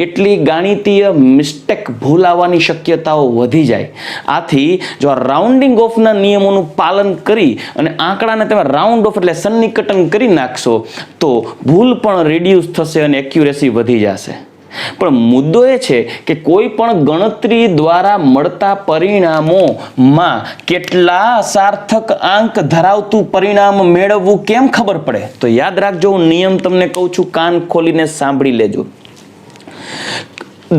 એટલી ગાણિતીય મિસ્ટેક ભૂલ આવવાની શક્યતાઓ વધી જાય. આથી જો આ રાઉન્ડિંગ ઓફના નિયમોનું પાલન કરી અને આંકડાને તમે રાઉન્ડ ઓફ એટલે સન્નિકટન કરી નાખશો તો ભૂલ પણ રિડ્યુસ થશે અને એક્યુરેસી વધી જશે. પણ મુદ્દો એ છે કે કોઈ પણ ગણતરી દ્વારા મળતા પરિણામોમાં કેટલા સાર્થક આંક ધરાવતું પરિણામ મેળવવું કેમ ખબર પડે? તો યાદ રાખજો, હું નિયમ તમને કહું છું, કાન ખોલીને સાંભળી લેજો.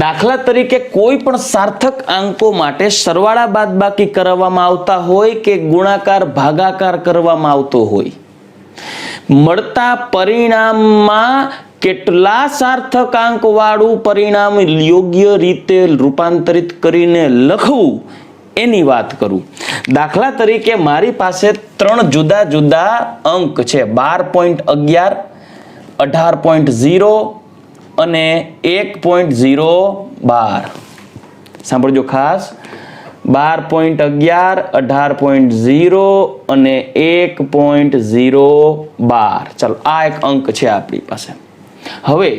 દાખલા તરીકે કોઈ પણ સાર્થક આંકો માટે સરવાળા બાદબાકી કરવામાં આવતા હોય કે ગુણાકાર ભાગાકાર કરવામાં આવતો હોય, મળતા પરિણામમાં કેટલા સાર્થક આંક વાળું પરિણામ યોગ્ય રીતે રૂપાંતરિત કરીને લખવું એની વાત કરું. દાખલા તરીકે મારી પાસે 3 જુદા જુદા અંક છે, 12.11, 18.0 અને 1.012. સાંભળજો ખાસ, 12.11, 18.0 અને 1.012. ચાલો, આ એક અંક છે આપણી પાસે. હવે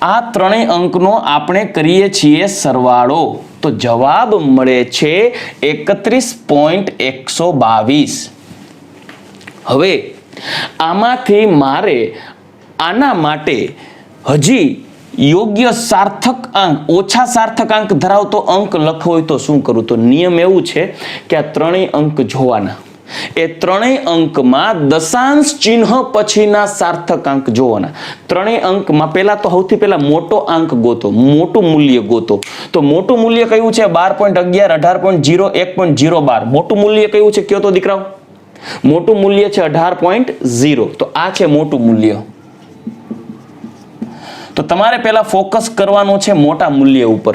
આ ત્રણેય અંકનો આપણે કરીએ છીએ સરવાળો, તો જવાબ મળે છે 31.122. હવે આમાંથી મારે આના માટે હજી યોગ્ય સાર્થક આંક, ઓછા સાર્થક આંક ધરાવતો અંક લખવો હોય તો શું કરું? તો નિયમ એવું છે કે આ ત્રણેય અંક જોવાના, એ ત્રણેય અંકમાં દશાંશ ચિહ્ન પછીના સાર્થક આંક જોવાના. ત્રણેય અંકમાં પહેલા તો સૌથી પહેલા મોટો આંક ગોતો, મોટું મૂલ્ય ગોતો. તો મોટું મૂલ્ય કયું છે? 12.11, 18.0, 1.012. મોટું મૂલ્ય કયું છે? કયો તો દીકરાઓ. મોટું મૂલ્ય છે 18.0. તો આ છે મોટું મૂલ્ય. તો તમારે પહેલા ફોકસ કરવાનું છે મોટા મૂલ્ય ઉપર.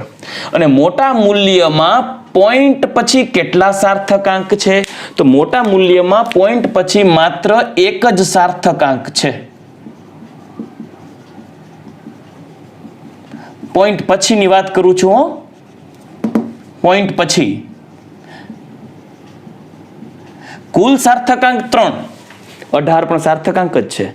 અને મોટા મૂલ્યમાં પોઈન્ટ પછી કેટલા સાર્થકાંક છે? તો મોટા મૂલ્યમાં પોઈન્ટ પછી માત્ર એક જ સાર્થકાંક છે. પોઈન્ટ પછીની વાત કરું છું. પોઈન્ટ પછી કુલ સાર્થકાંક 3, 18 પણ સાર્થકાંક જ છે,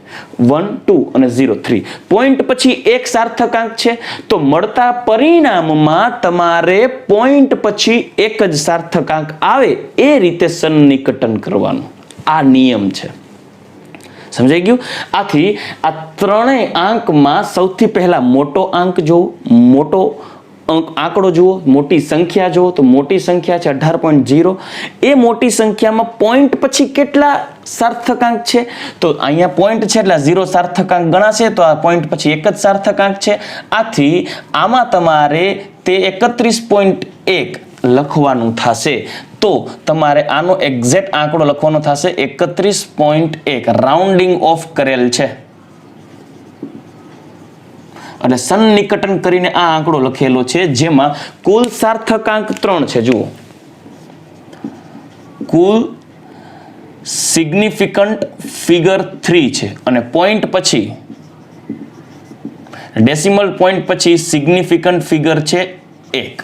1, 2 અને 0, 3. પોઈન્ટ પછી એક સાર્થકાંક છે, તો મળતા પરિણામમાં તમારે પોઈન્ટ પછી એક જ સાર્થકાંક આવે એ રીતે સન્નિકટન કરવાનું. આ નિયમ છે. સમજાઈ ગયું? આથી આ ત્રણેય આંકમાં સૌથી પહેલા મોટો આંક જોવો, મોટો આંકડો જુઓ, મોટી સંખ્યા જુઓ. તો મોટી સંખ્યા છે 18.0. એ મોટી સંખ્યામાં પોઈન્ટ પછી કેટલા સાર્થકાંક છે? તો અહીંયા પોઈન્ટ છે એટલે 0 સાર્થકાંક ગણાશે, તો આ પોઈન્ટ પછી એક જ સાર્થકાંક છે. આથી આમાં તમારે તે 31.1 લખવાનું થશે. તો તમારે આનો એક્ઝેક્ટ આંકડો લખવાનો થશે 31.1. રાઉન્ડિંગ ઓફ કરેલ છે અને સન્નિકટન કરીને આ આંકડો લખેલો છે, જેમાં કુલ સાર્થકાંક 3 છે. જુઓ, કુલ સિગ્નિફિકન્ટ ફિગર 3 છે અને પોઈન્ટ પછી ડેસિમલ પોઈન્ટ પછી સિગ્નિફિકન્ટ ફિગર છે 1.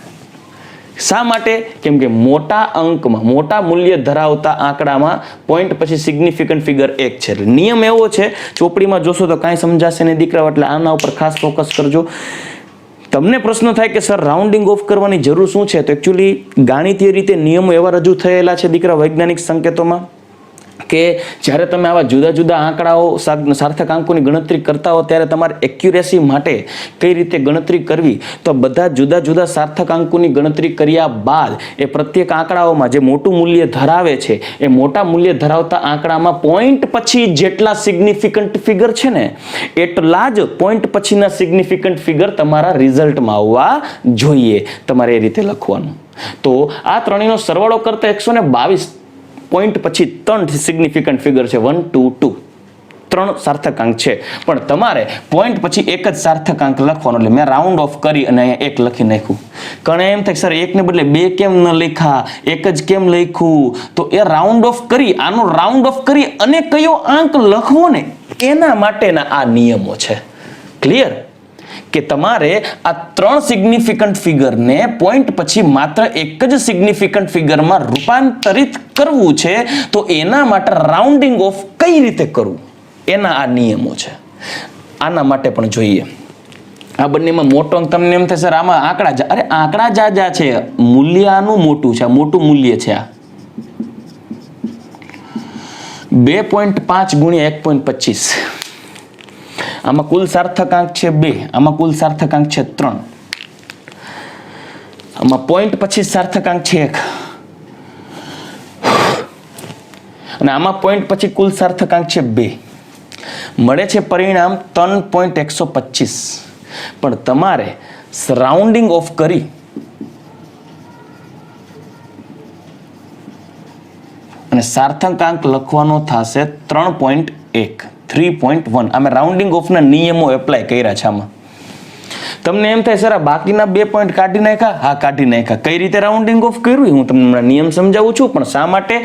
શા માટે? કેમ કે મોટા અંકમાં, મોટા મૂલ્ય ધરાવતા આંકડામાં પોઈન્ટ પછી સિગ્નિફિકન્ટ ફિગર 1 છે. નિયમ એવો છે, ચોપડીમાં જોશો તો કાંઈ સમજાશે નહીં દીકરાઓ, એટલે આના ઉપર ખાસ ફોકસ કરજો. તમને પ્રશ્ન થાય કે સર રાઉન્ડિંગ ઓફ કરવાની જરૂર શું છે? તો એકચ્યુઅલી ગાણિતીય રીતે નિયમો એવા રજૂ થયેલા છે દીકરા વૈજ્ઞાનિક સંકેતોમાં કે જ્યારે તમે આવા જુદા જુદા આંકડાઓ, સાર્થક આંકોની ગણતરી કરતા હો ત્યારે તમારે એક્યુરેસી માટે કઈ રીતે ગણતરી કરવી? તો બધા જુદા જુદા સાર્થક આંકોની ગણતરી કર્યા બાદ એ પ્રત્યેક આંકડાઓમાં જે મોટું મૂલ્ય ધરાવે છે, એ મોટા મૂલ્ય ધરાવતા આંકડામાં પોઈન્ટ પછી જેટલા સિગ્નિફિકન્ટ ફિગર છે ને, એટલા જ પોઈન્ટ પછીના સિગ્નિફિકન્ટ ફિગર તમારા રિઝલ્ટમાં આવવા જોઈએ. તમારે એ રીતે લખવાનું. તો આ ત્રણેયનો સરવાળો કરતા 122 પોઈન્ટ પછી 3 સિગ્નિફિકન્ટ ફિગર છે, 1, 2, 2. 3 સાર્થકાંક છે, પણ તમારે પોઈન્ટ પછી એક જ સાર્થકાંક લખવાનો. એટલે મેં રાઉન્ડ ઓફ કરી અને અહીંયા 1 લખી નાખ્યું. ઘણા એમ થાય સર 1 ને બદલે 2 કેમ ન લખ્યા, 1 જ કેમ લખ્યું? તો એ રાઉન્ડ ઓફ કરી, આનો રાઉન્ડ ઓફ કરી અને કયો આંક લખવો ને એના માટેના આ નિયમો છે. ક્લિયર? કે તમારે આ 3 સિગ્નિફિકન્ટ ફિગરને પોઈન્ટ પછી માત્ર એક જ સિગ્નિફિકન્ટ ફિગરમાં રૂપાંતરિત કરવું છે, તો એના માટે રાઉન્ડિંગ ઓફ કઈ રીતે કરવું એના આ નિયમો છે. આના માટે પણ જોઈએ. આ બંનેમાં મોટો અંક તમને એમ થશે આમાં આંકડા જાજા છે, મૂલ્ય આનું મોટું છે, આ મોટું મૂલ્ય છે. આ 2.5 ગુણ્યા 1.25. આમાં કુલ સાર્થકાંક છે 2, આમાં કુલ સાર્થકાંક છે 3, આમાં પોઈન્ટ પછી સાર્થકાંક છે 1 અને આમાં પોઈન્ટ પછી કુલ સાર્થકાંક છે 2. મળે છે પરિણામ 3.125. પણ તમારે રાઉન્ડિંગ ઓફ કરી અને સાર્થકાંક લખવાનો થશે 3.1, 3.1. આમાં રાઉન્ડિંગ ઓફ ના નિયમો એપ્લાય કર્યા છે. આમાં તમને એમ થાય સર બાકીના 2 પોઈન્ટ કાઢી નાખ્યા. હા, કાઢી નાખ્યા. કઈ રીતે રાઉન્ડિંગ ઓફ કર્યું હું તમને નિયમ સમજાવું છું. પણ શા માટે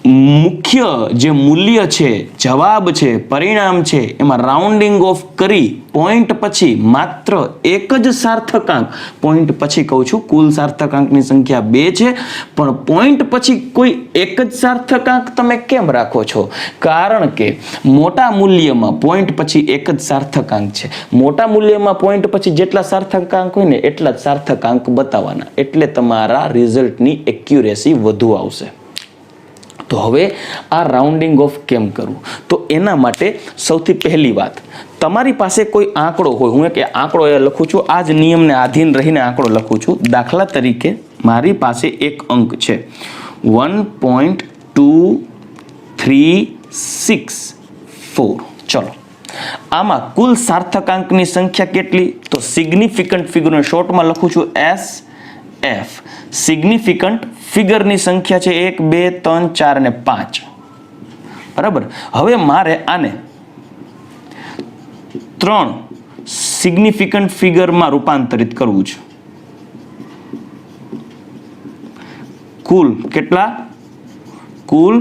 મુખ્ય જે મૂલ્ય છે, જવાબ છે, પરિણામ છે, એમાં રાઉન્ડિંગ ઓફ કરી પોઈન્ટ પછી માત્ર એક જ સાર્થકાંક, પોઈન્ટ પછી કહું છું કુલ સાર્થકાંકની સંખ્યા 2 છે, પણ પોઈન્ટ પછી કોઈ એક જ સાર્થકાંક તમે કેમ રાખો છો? કારણ કે મોટા મૂલ્યમાં પોઈન્ટ પછી એક જ સાર્થકાંક છે. મોટા મૂલ્યમાં પોઈન્ટ પછી જેટલા સાર્થકાંક હોય ને એટલા જ સાર્થકાંક બતાવવાના, એટલે તમારા રિઝલ્ટની એક્યુરેસી વધુ આવશે. તો હવે આ રાઉન્ડિંગ ઓફ કેમ કરવું? તો એના માટે સૌથી પહેલી વાત, તમારી પાસે કોઈ આંકડો હોય, હું એક આંકડો એ લખું છું, આ જ નિયમને આધીન રહીને આંકડો લખું છું. દાખલા તરીકે મારી પાસે એક અંક છે 1.2364. ચલો, આમાં કુલ સાર્થકાંકની સંખ્યા કેટલી? તો સિગ્નિફિકન્ટ ફિગરને શોર્ટમાં લખું છું SF. સિગ્નિફિકન્ટ ફિગરની સંખ્યા છે 1, 2, 3, 4 અને 5. બરાબર. હવે મારે આને 3 સિગ્નિફિકન્ટ ફિગરમાં રૂપાંતરિત કરવું છે. કુલ કેટલા? કુલ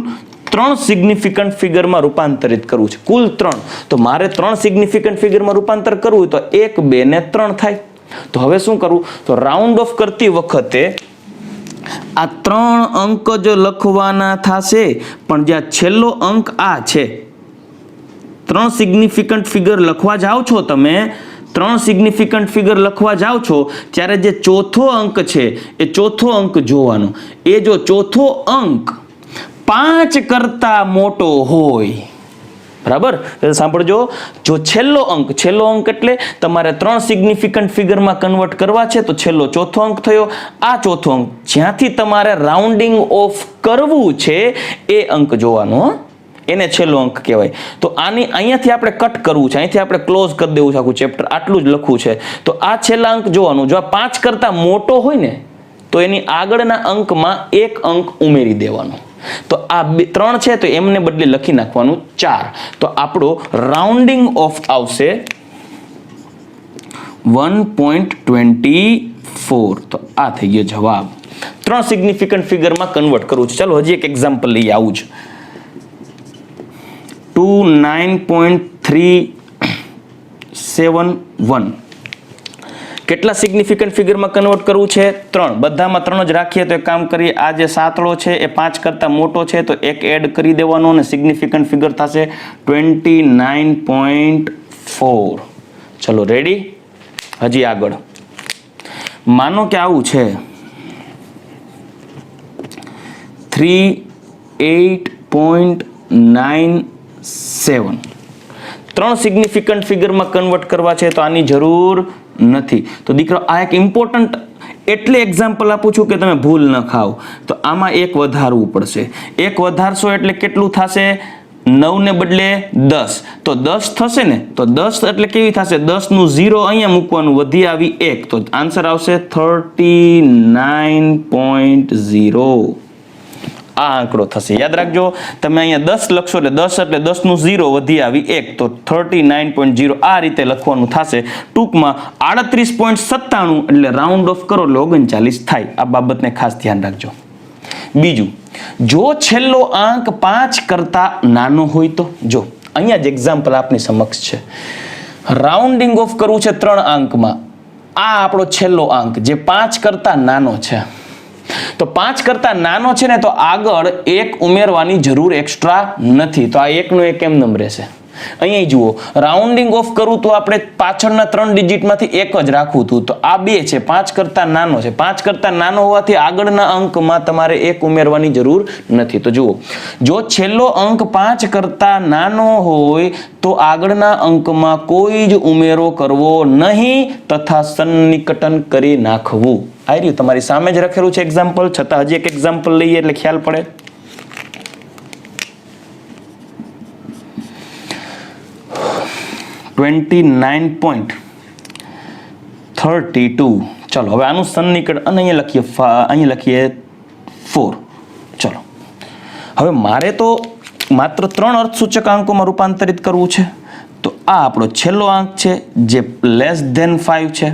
3 સિગ્નિફિકન્ટ ફિગરમાં રૂપાંતરિત કરવું છે. કુલ 3. તો મારે 3 સિગ્નિફિકન્ટ ફિગરમાં રૂપાંતર કરવું તો 1, 2 ને 3 થાય. તો હવે શું કરવું? તો રાઉન્ડ ઓફ કરતી વખતે આ 3 અંક જ લખવાના થશે, પણ જ્યાં છેલ્લો અંક આ છે, 3 સિગ્નિફિકન્ટ ફિગર લખવા જાઓ છો તમે, 3 સિગ્નિફિકન્ટ ફિગર લખવા જાઓ છો ત્યારે જે ચોથો અંક છે એ ચોથો અંક જોવાનો. એ જો ચોથો અંક 5 કરતા મોટો હોય, બરાબર, સાંભળજો, જો છેલ્લો અંક એટલે તમારે 3 સિગ્નિફિકન્ટ ફિગરમાં કન્વર્ટ કરવા છે, તો છેલ્લો ચોથો અંક થયો. આ ચોથો અંક જ્યાંથી તમારે રાઉન્ડિંગ ઓફ કરવું છે એ અંક જોવાનો, એને છેલ્લો અંક કહેવાય. તો અહીંયાથી આપણે કટ કરવું છે, અહીંથી આપણે ક્લોઝ કરી દેવું છે આખું ચેપ્ટર, આટલું જ લખવું છે. તો આ છેલ્લા અંક જોવાનું. જો આ 5 કરતા મોટો હોય ને તો એની આગળના અંકમાં એક અંક ઉમેરી દેવાનો. તો આ 3 છે તો એમને બદલે લખી નાખવાનું 4. તો આપણો રાઉન્ડિંગ ઓફ આવશે 1.24. તો આ થઈ ગયો જવાબ. 3 સિગ્નિફિકન્ટ ફિગરમાં કન્વર્ટ કરવું છે. ચાલો હજી એક એક્ઝામ્પલ લઈએ આવું જ. 29.371. કેટલા સિગ્નિફિકન્ટ ફિગરમાં કન્વર્ટ કરવું છે? 3. બધામાં 3 જ રાખીએ તો એક કામ કરીએ, આ જે સાતડો છે એ 5 કરતા મોટો છે તો એક એડ કરી દેવાનો અને સિગ્નિફિકન્ટ ફિગર થશે 29.4. ચલો રેડી? હજી આગળ માનો કે આવું છે 38.97. 3 સિગ્નિફિકન્ટ ફિગરમાં કન્વર્ટ કરવા છે તો આની જરૂર નથી. તો દીકરો આ એક ઇમ્પોર્ટન્ટ એટલે એક્ઝામ્પલ આપું છું કે તમે ભૂલ ન ખાઓ. તો આમાં એક વધારવું પડશે. એક વધારશો એટલે કેટલું થશે? 9 ને બદલે 10. તો 10 થશે ને, તો 10 એટલે કેવી થશે? 10 નું 0 અહીંયા મૂકવાનું, વધી આવી 1, તો આન્સર આવશે 39.0. આ આંકડો થશે. યાદ રાખજો, તમે અહીંયા 10 લખશો એટલે 10 નું 0 વધી આવી 1, તો 39.0 આ રીતે લખવાનું થશે. ટૂંકમાં 38.97 એટલે રાઉન્ડ ઓફ કરો એટલે 39 થાય. આ બાબતને ખાસ ધ્યાન રાખજો. બીજું, જો છેલ્લો અંક 5 કરતા નાનો હોય તો, જો અહીંયા જ એક્ઝામ્પલ આપની સમક્ષ છે. રાઉન્ડિંગ ઓફ કરવું છે 3 અંકમાં. આ આપણો છેલ્લો અંક જે 5 કરતા નાનો છે. તો 5 કરતા નાનો છે ને તો આગળ 1 ઉમેરવાની જરૂર એક્સ્ટ્રા નથી. તો આ 1 નો 1 એમ નંબર રહેશે. અહીંયા જુઓ, રાઉન્ડિંગ ઓફ કરું તો આપણે પાછળના 3 ડિજિટમાંથી 1 જ રાખવું હતું. તો આ 2 છે, 5 કરતા નાનો છે. 5 કરતા નાનો હોવાથી આગળના અંકમાં તમારે 1 ઉમેરવાની જરૂર નથી. તો જુઓ, જો છેલ્લો અંક 5 કરતા નાનો હોય તો આગળના અંકમાં કોઈ જ ઉમેરો કરવો નહીં તથા સન્નિકટન કરી નાખવું. આ રહ્યું તમારી સામે જ લખેલું છે એક્ઝામ્પલ, છતાં હજી એક એક્ઝામ્પલ લઈએ એટલે ખ્યાલ પડે. $29.32. ચલો હવે આનું સન્નિકટન અને અહીંયા લખીએ 4. ચલો હવે મારે તો માત્ર 3 અર્થસૂચક અંકોમાં રૂપાંતરિત કરવું છે. તો આ આપણો છેલ્લો અંક છે જે <5 છે.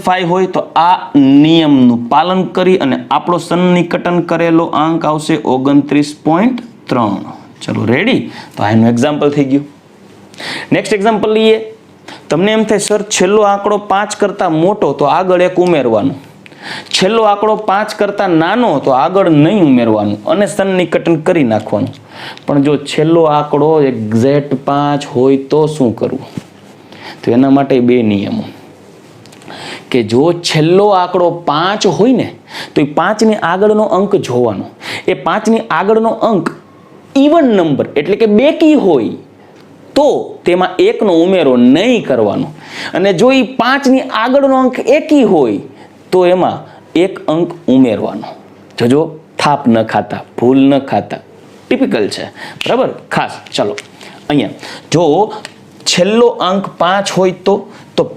<5 હોય તો આ નિયમનું પાલન કરી અને આપણો સન્નિકટન કરેલો અંક આવશે 29.3. ચલો રેડી. તો આ એનું એક્ઝામ્પલ થઈ ગયું. નેક્સ્ટ એક્ઝામ્પલ લઈએ. તમને એમ થાય સર છેલ્લો આંકડો 5 કરતા મોટો તો આગળ 1 ઉમેરવાનું, છેલ્લો આંકડો 5 કરતા નાનો તો આગળ નહીં ઉમેરવાનું અને સન્નિકટન કરી નાખવાનું. પણ જો છેલ્લો આંકડો એક્ઝેક્ટ 5 હોય તો શું કરવું? તો એના માટે 2 નિયમો કે જો છેલ્લો આંકડો 5 હોય ને તો એ 5 ની આગળનો અંક જોવાનો. એ 5 ની આગળનો અંક ઇવન નંબર એટલે કે બેકી હોય તો તેમાં 1 નો ઉમેરો નહીં કરવાનો. અને જો એ 5 ની આગળનો અંક એકી હોય તો એમાં 1 અંક ઉમેરવાનો. જોજો, થાપ ન ખાતા, ભૂલ ન ખાતા, ટિપિકલ છે, બરાબર. ખાસ ચલો અહીંયા જો છેલ્લો અંક 5 હોય તો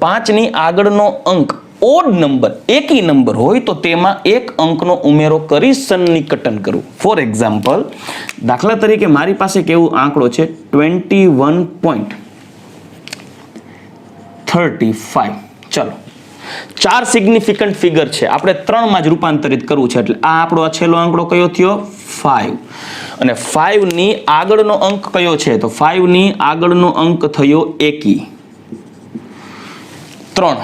5 ની આગળનો અંક ઓડ નંબર એકી નંબર હોય તો તેમાં 1 અંકનો ઉમેરો કરી સન્નિકટન કરવું. ફોર એક્ઝામ્પલ, દાખલા તરીકે મારી પાસે કેવું આંકડો છે 21.35. ચલો 4 સિગ્નિફિકન્ટ ફિગર છે, આપણે 3 માં જ રૂપાંતરિત કરવું છે. એટલે આ આપણો છેલ્લો આંકડો કયો થયો? 5. અને 5 ની આગળનો અંક કયો છે? તો 5 ની આગળનો અંક થયો એકી. 3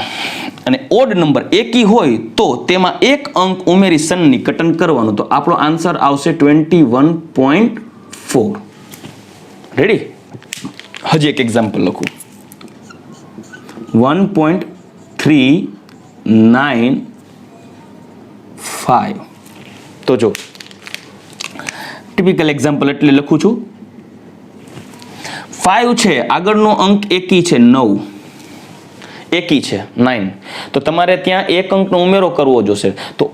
અને ઓડ નંબર એકી હોય તો તેમાં 1 અંક ઉમેરી સન્નિકટન કરવાનું. તો આપણો આન્સર આવશે 21.4. રેડી. હજી એક એક્ઝામ્પલ લખું. 1.395. તો જો ટિપિકલ એક્ઝામ્પલ એટલે લખું છું. 5 છે, આગળનો અંક એકી છે 9, એકી છે 9. તો તમારે ત્યાં 1 અંકનો ઉમેરો કરવો જોશે. તો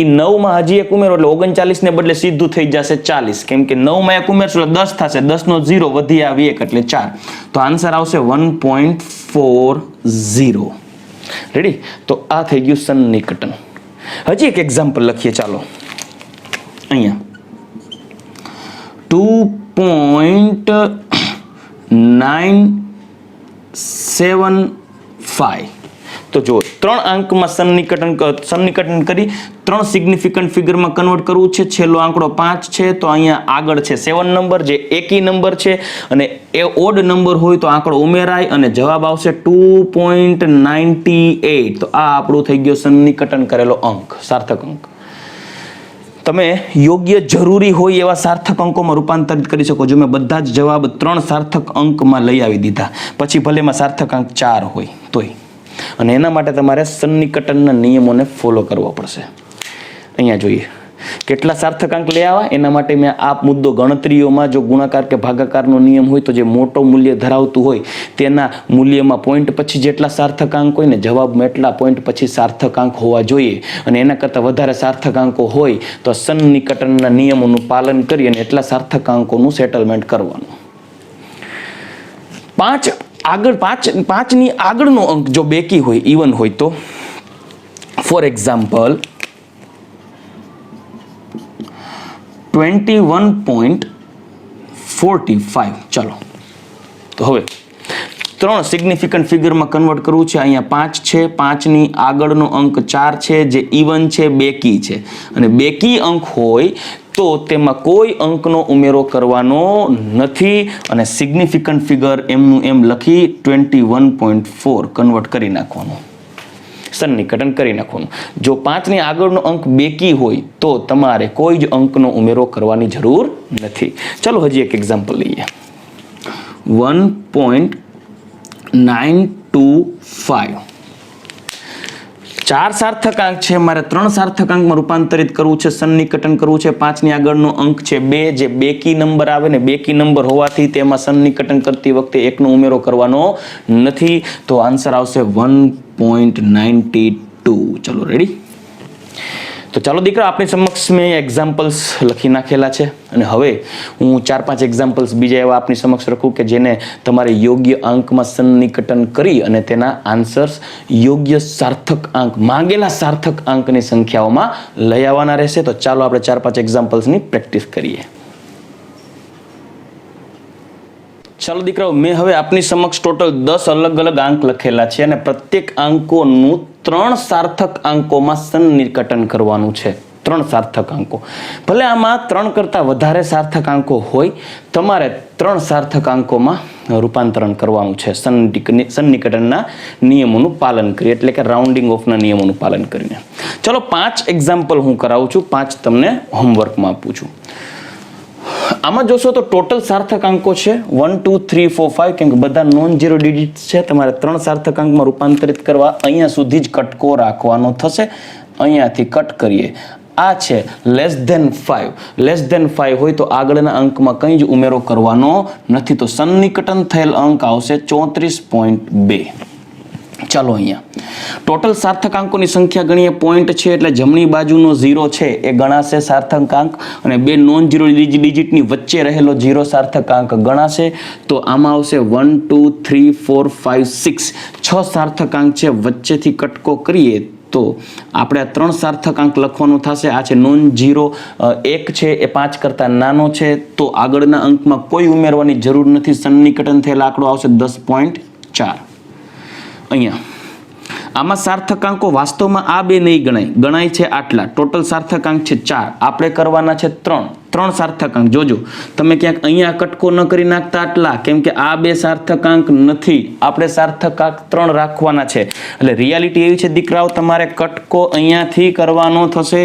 એ 9 માં હજી 1 ઉમેરો એટલે 39 ને બદલે સીધું થઈ જશે 40. કેમ કે 9 માં 1 ઉમેરશો એટલે 10 થશે. 10 નો 0 વધી આવી 1 એટલે 4. તો આન્સર આવશે 1.40. રેડી. તો આ થઈ ગયું સન્નિકટન. હજી એક એક્ઝામ્પલ લખીએ. ચાલો અહીંયા 2.975. તો જો 3 અંકમાં સન્નિકટન કરી 3 સિગ્નિફિકન્ટ ફિગરમાં કન્વર્ટ કરવું છે. છેલ્લો આંકડો 5 છે તો અહીંયા આગળ છે 7 નંબર જે એકી નંબર છે અને એ ઓડ નંબર હોય તો આંકડો ઉમેરાય અને જવાબ આવશે 2.98. તો આ આપણું થઈ ગયો સન્નિકટન કરેલો અંક, સાર્થક અંક. તમે યોગ્ય જરૂરી હોય એવા સાર્થક અંકોમાં રૂપાંતરિત કરી શકો. જો મેં બધા જ જવાબ 3 સાર્થક અંકમાં લઈ આવી દીધા, પછી ભલે એમાં સાર્થક અંક 4 હોય તોય. અને એના માટે તમારે સન્નિકટનના નિયમોને ફોલો કરવો પડશે. અહીંયા જોઈએ કેટલા સાર્થક અંક લઈ આવ્યા. એના માટે મેં આ મુદ્દો ગણતરીઓમાં જો ગુણાકાર કે ભાગાકારનો નિયમ હોય તો જે મોટો મૂલ્ય ધરાવતું હોય તેના મૂલ્યમાં પોઈન્ટ પછી જેટલા સાર્થક અંક હોય ને જવાબમાં એટલા પોઈન્ટ પછી સાર્થક અંક હોવા જોઈએ. અને એના કરતાં વધારે સાર્થક અંકો હોય તો સન્નિકટનના નિયમોનું પાલન કરી અને એટલા સાર્થક અંકોનું સેટલમેન્ટ કરવાનું. 5 ની આગળનો અંક જો બેકી હોય, ઇવન હોય તો ફોર એક્ઝામ્પલ 21.45. ચલો તો હવે 3 સિગ્નિફિકન્ટ ફિગરમાં કન્વર્ટ કરવું છે. અહીંયા 5 છે, 5 ની આગળનો અંક 4 છે જે ઇવન છે, બેકી છે. અને બેકી અંક હોય તો તેમાં કોઈ અંકનો ઉમેરો કરવાનો નથી અને સિગ્નિફિકન્ટ ફિગર એમનું એમ લખી 21.4 કન્વર્ટ કરી નાખવાનું, સન્નિકટન કરી નાખવાનું. જો 5 ની આગળનો અંક બેકી હોય તો તમારે કોઈ જ અંકનો ઉમેરો કરવાની જરૂર નથી. ચલો હજી એક એક્ઝામ્પલ લઈએ. 1.925 4 સાર્થક અંક છે, મારે 3 સાર્થક અંકમાં રૂપાંતરિત કરવું છે, સન્નિકટન કરવું છે. 5 ની આગળનો અંક છે 2, જે બેકી નંબર આવે ને, બેકી નંબર હોવાથી તેમાં સન્નિકટન કરતી વખતે 1 નો ઉમેરો કરવાનો નથી, તો આન્સર આવશે 1.92. ચલો રેડી. તો ચાલો દીકરા, આપણી સમક્ષ મેં એક્ઝામ્પલ્સ લખી નાખેલા છે અને હવે હું 4-5 એક્ઝામ્પલ્સ બીજા એવા આપણી સમક્ષ રાખું કે જેને તમારે યોગ્ય અંકમાં સન્નિકટન કરી અને તેના આન્સર્સ યોગ્ય સાર્થક અંક, માંગેલા સાર્થક અંકની સંખ્યાઓમાં લઈ આવવાના રહેશે. તો ચાલો આપણે 4-5 એક્ઝામ્પલ્સની પ્રેક્ટિસ કરીએ. ચાલો દીકરાઓ, મેં હવે આપની સમક્ષ ટોટલ 10 અલગ અલગ અંક લખેલા છે અને પ્રત્યેક અંકોનું 3 સાર્થક અંકોમાં સન્નિકટન કરવાનું છે. 3 સાર્થક અંકો, ભલે આમાં 3 કરતા વધારે સાર્થક અંકો હોય, તમારે 3 સાર્થક અંકોમાં રૂપાંતરણ કરવાનું છે સન્નિકટનના નિયમોનું પાલન કરી, એટલે કે રાઉન્ડિંગ ઓફના નિયમોનું પાલન કરીને. ચલો 5 એક્ઝામ્પલ હું કરાવું છું, 5 તમને હોમવર્કમાં આપું છું. આમાં જોશો તો ટોટલ સાર્થક અંકો છે 1 2 3 4 5, કેમ કે બધા નોન ઝીરો ડિજિટ્સ છે. તમારે 3 સાર્થક અંકમાં રૂપાંતરિત કરવા અહીંયા સુધી જ કટકો રાખવાનો થશે. અહીંયાથી કટ કરીએ, આ છે <5. <5 હોય તો આગળના અંકમાં કંઈ જ ઉમેરો કરવાનો નથી, તો સન્નિકટન થયેલ અંક આવશે 34.2. ચાલો અહીંયા ટોટલ સાર્થક અંકોની સંખ્યા ગણીએ. પોઈન્ટ છે એટલે જમણી બાજુનો 0 છે એ ગણાશે સાર્થક અંક, અને 2 નોન ઝીરો ડિજિટની વચ્ચે રહેલો 0 સાર્થક અંક ગણાશે. તો આમાં આવશે 1 2 3 4 5 6. 6 સાર્થક અંક છે, વચ્ચેથી કટકો કરીએ તો આપણે આ 3 સાર્થક અંક લખવાનું થશે. આ છે નોન ઝીરો, 1 છે એ 5 કરતા નાનો છે, તો આગળના અંકમાં કોઈ ઉમેરવાની જરૂર નથી. સન્નિકટન થયેલ આંકડો આવશે 10.4. અહીંયા આમાં સાર્થક અંકો વાસ્તવમાં આ 2 નહીં ગણાય છે આટલા. ટોટલ સાર્થક અંક છે 4, આપણે કરવાના છે 3 સાર્થક અંક. જોજો તમે ક્યાંક અહીંયા કટકો ન કરી નાખતા આટલા, કેમ કે આ 2 સાર્થક અંક નથી, આપણે સાર્થક અંક 3 રાખવાના છે. એટલે રિયાલિટી એવી છે દીકરાઓ, તમારે કટકો અહીંયાથી કરવાનો થશે.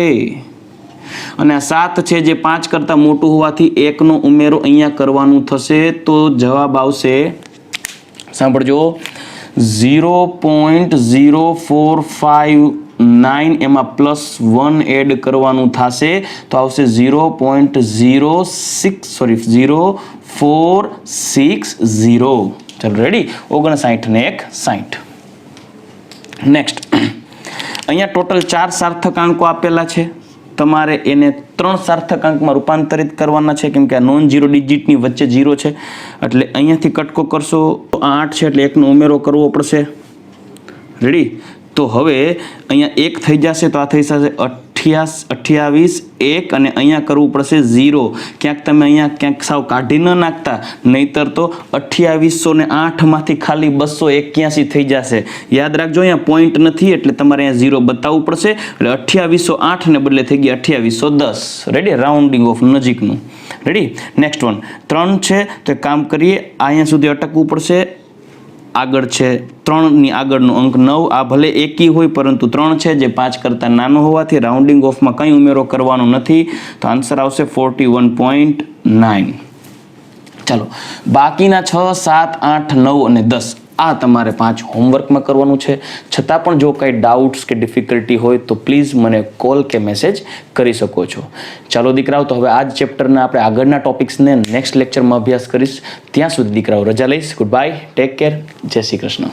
અને આ 7 છે જે 5 કરતા મોટું હોવાથી 1 નો ઉમેરો અહીંયા કરવાનું થશે. તો જવાબ આવશે, સાંભળજો, 0.0459, એમાં +1 એડ કરવાનું થશે તો આવશે 0.0460. ચાલો રેડી. 59 ને 1 60. નેક્સ્ટ, અહીંયા ટોટલ 4 સાર્થક અંકો આપેલા છે, તમારે એને 3 સાર્થક અંકમાં રૂપાંતરિત કરવાના છે, કેમ કે આ નોન ઝીરો ડિજિટની વચ્ચે 0 છે. એટલે અહીંયાથી કટકો કરશો તો 8 છે એટલે 1 નો ઉમેરો કરવો પડશે. રેડી. તો હવે અહીંયા 1 થઈ જશે તો આ થઈ જશે 28, 1 અને અહીંયા કરવું પડશે 0. ક્યાંક તમે અહીંયા ક્યાંક સાવ કાઢી ન નાખતા, નહીતર તો 2808 માંથી ખાલી 281 થઈ જશે. યાદ રાખજો, અહીંયા પોઈન્ટ નથી એટલે તમારે અહીંયા 0 બતાવવું પડશે. એટલે 2808 ને બદલે થઈ ગયા 2810. રેડી, રાઉન્ડિંગ ઓફ નજીકનું. રેડી. નેક્સ્ટ વન 3 છે તો એક કામ કરીએ, અહીંયા સુધી અટકવું પડશે. આગળ છે 3 ની આગળનો અંક 9, આ ભલે એકી હોય પરંતુ 3 છે જે 5 કરતા નાનો હોવાથી રાઉન્ડિંગ ઓફમાં કંઈ ઉમેરો કરવાનો નથી, તો આન્સર આવશે 41.9. ચાલો, બાકીના 6 7 8 9 અને 10 આ તમારે 5 હોમવર્કમાં કરવાનું છે. છતાં પણ જો કંઈ ડાઉટ્સ કે ડિફિકલ્ટી હોય તો પ્લીઝ મને કોલ કે મેસેજ કરી શકો છો. ચાલો દીકરાઓ, તો હવે આ જ ચેપ્ટરના આપણે આગળના ટોપિક્સને નેક્સ્ટ લેક્ચરમાં અભ્યાસ કરીશ. ત્યાં સુધી દીકરાઓ રજા લઈશ. ગુડ બાય, ટેક કેર, જય શ્રી કૃષ્ણ.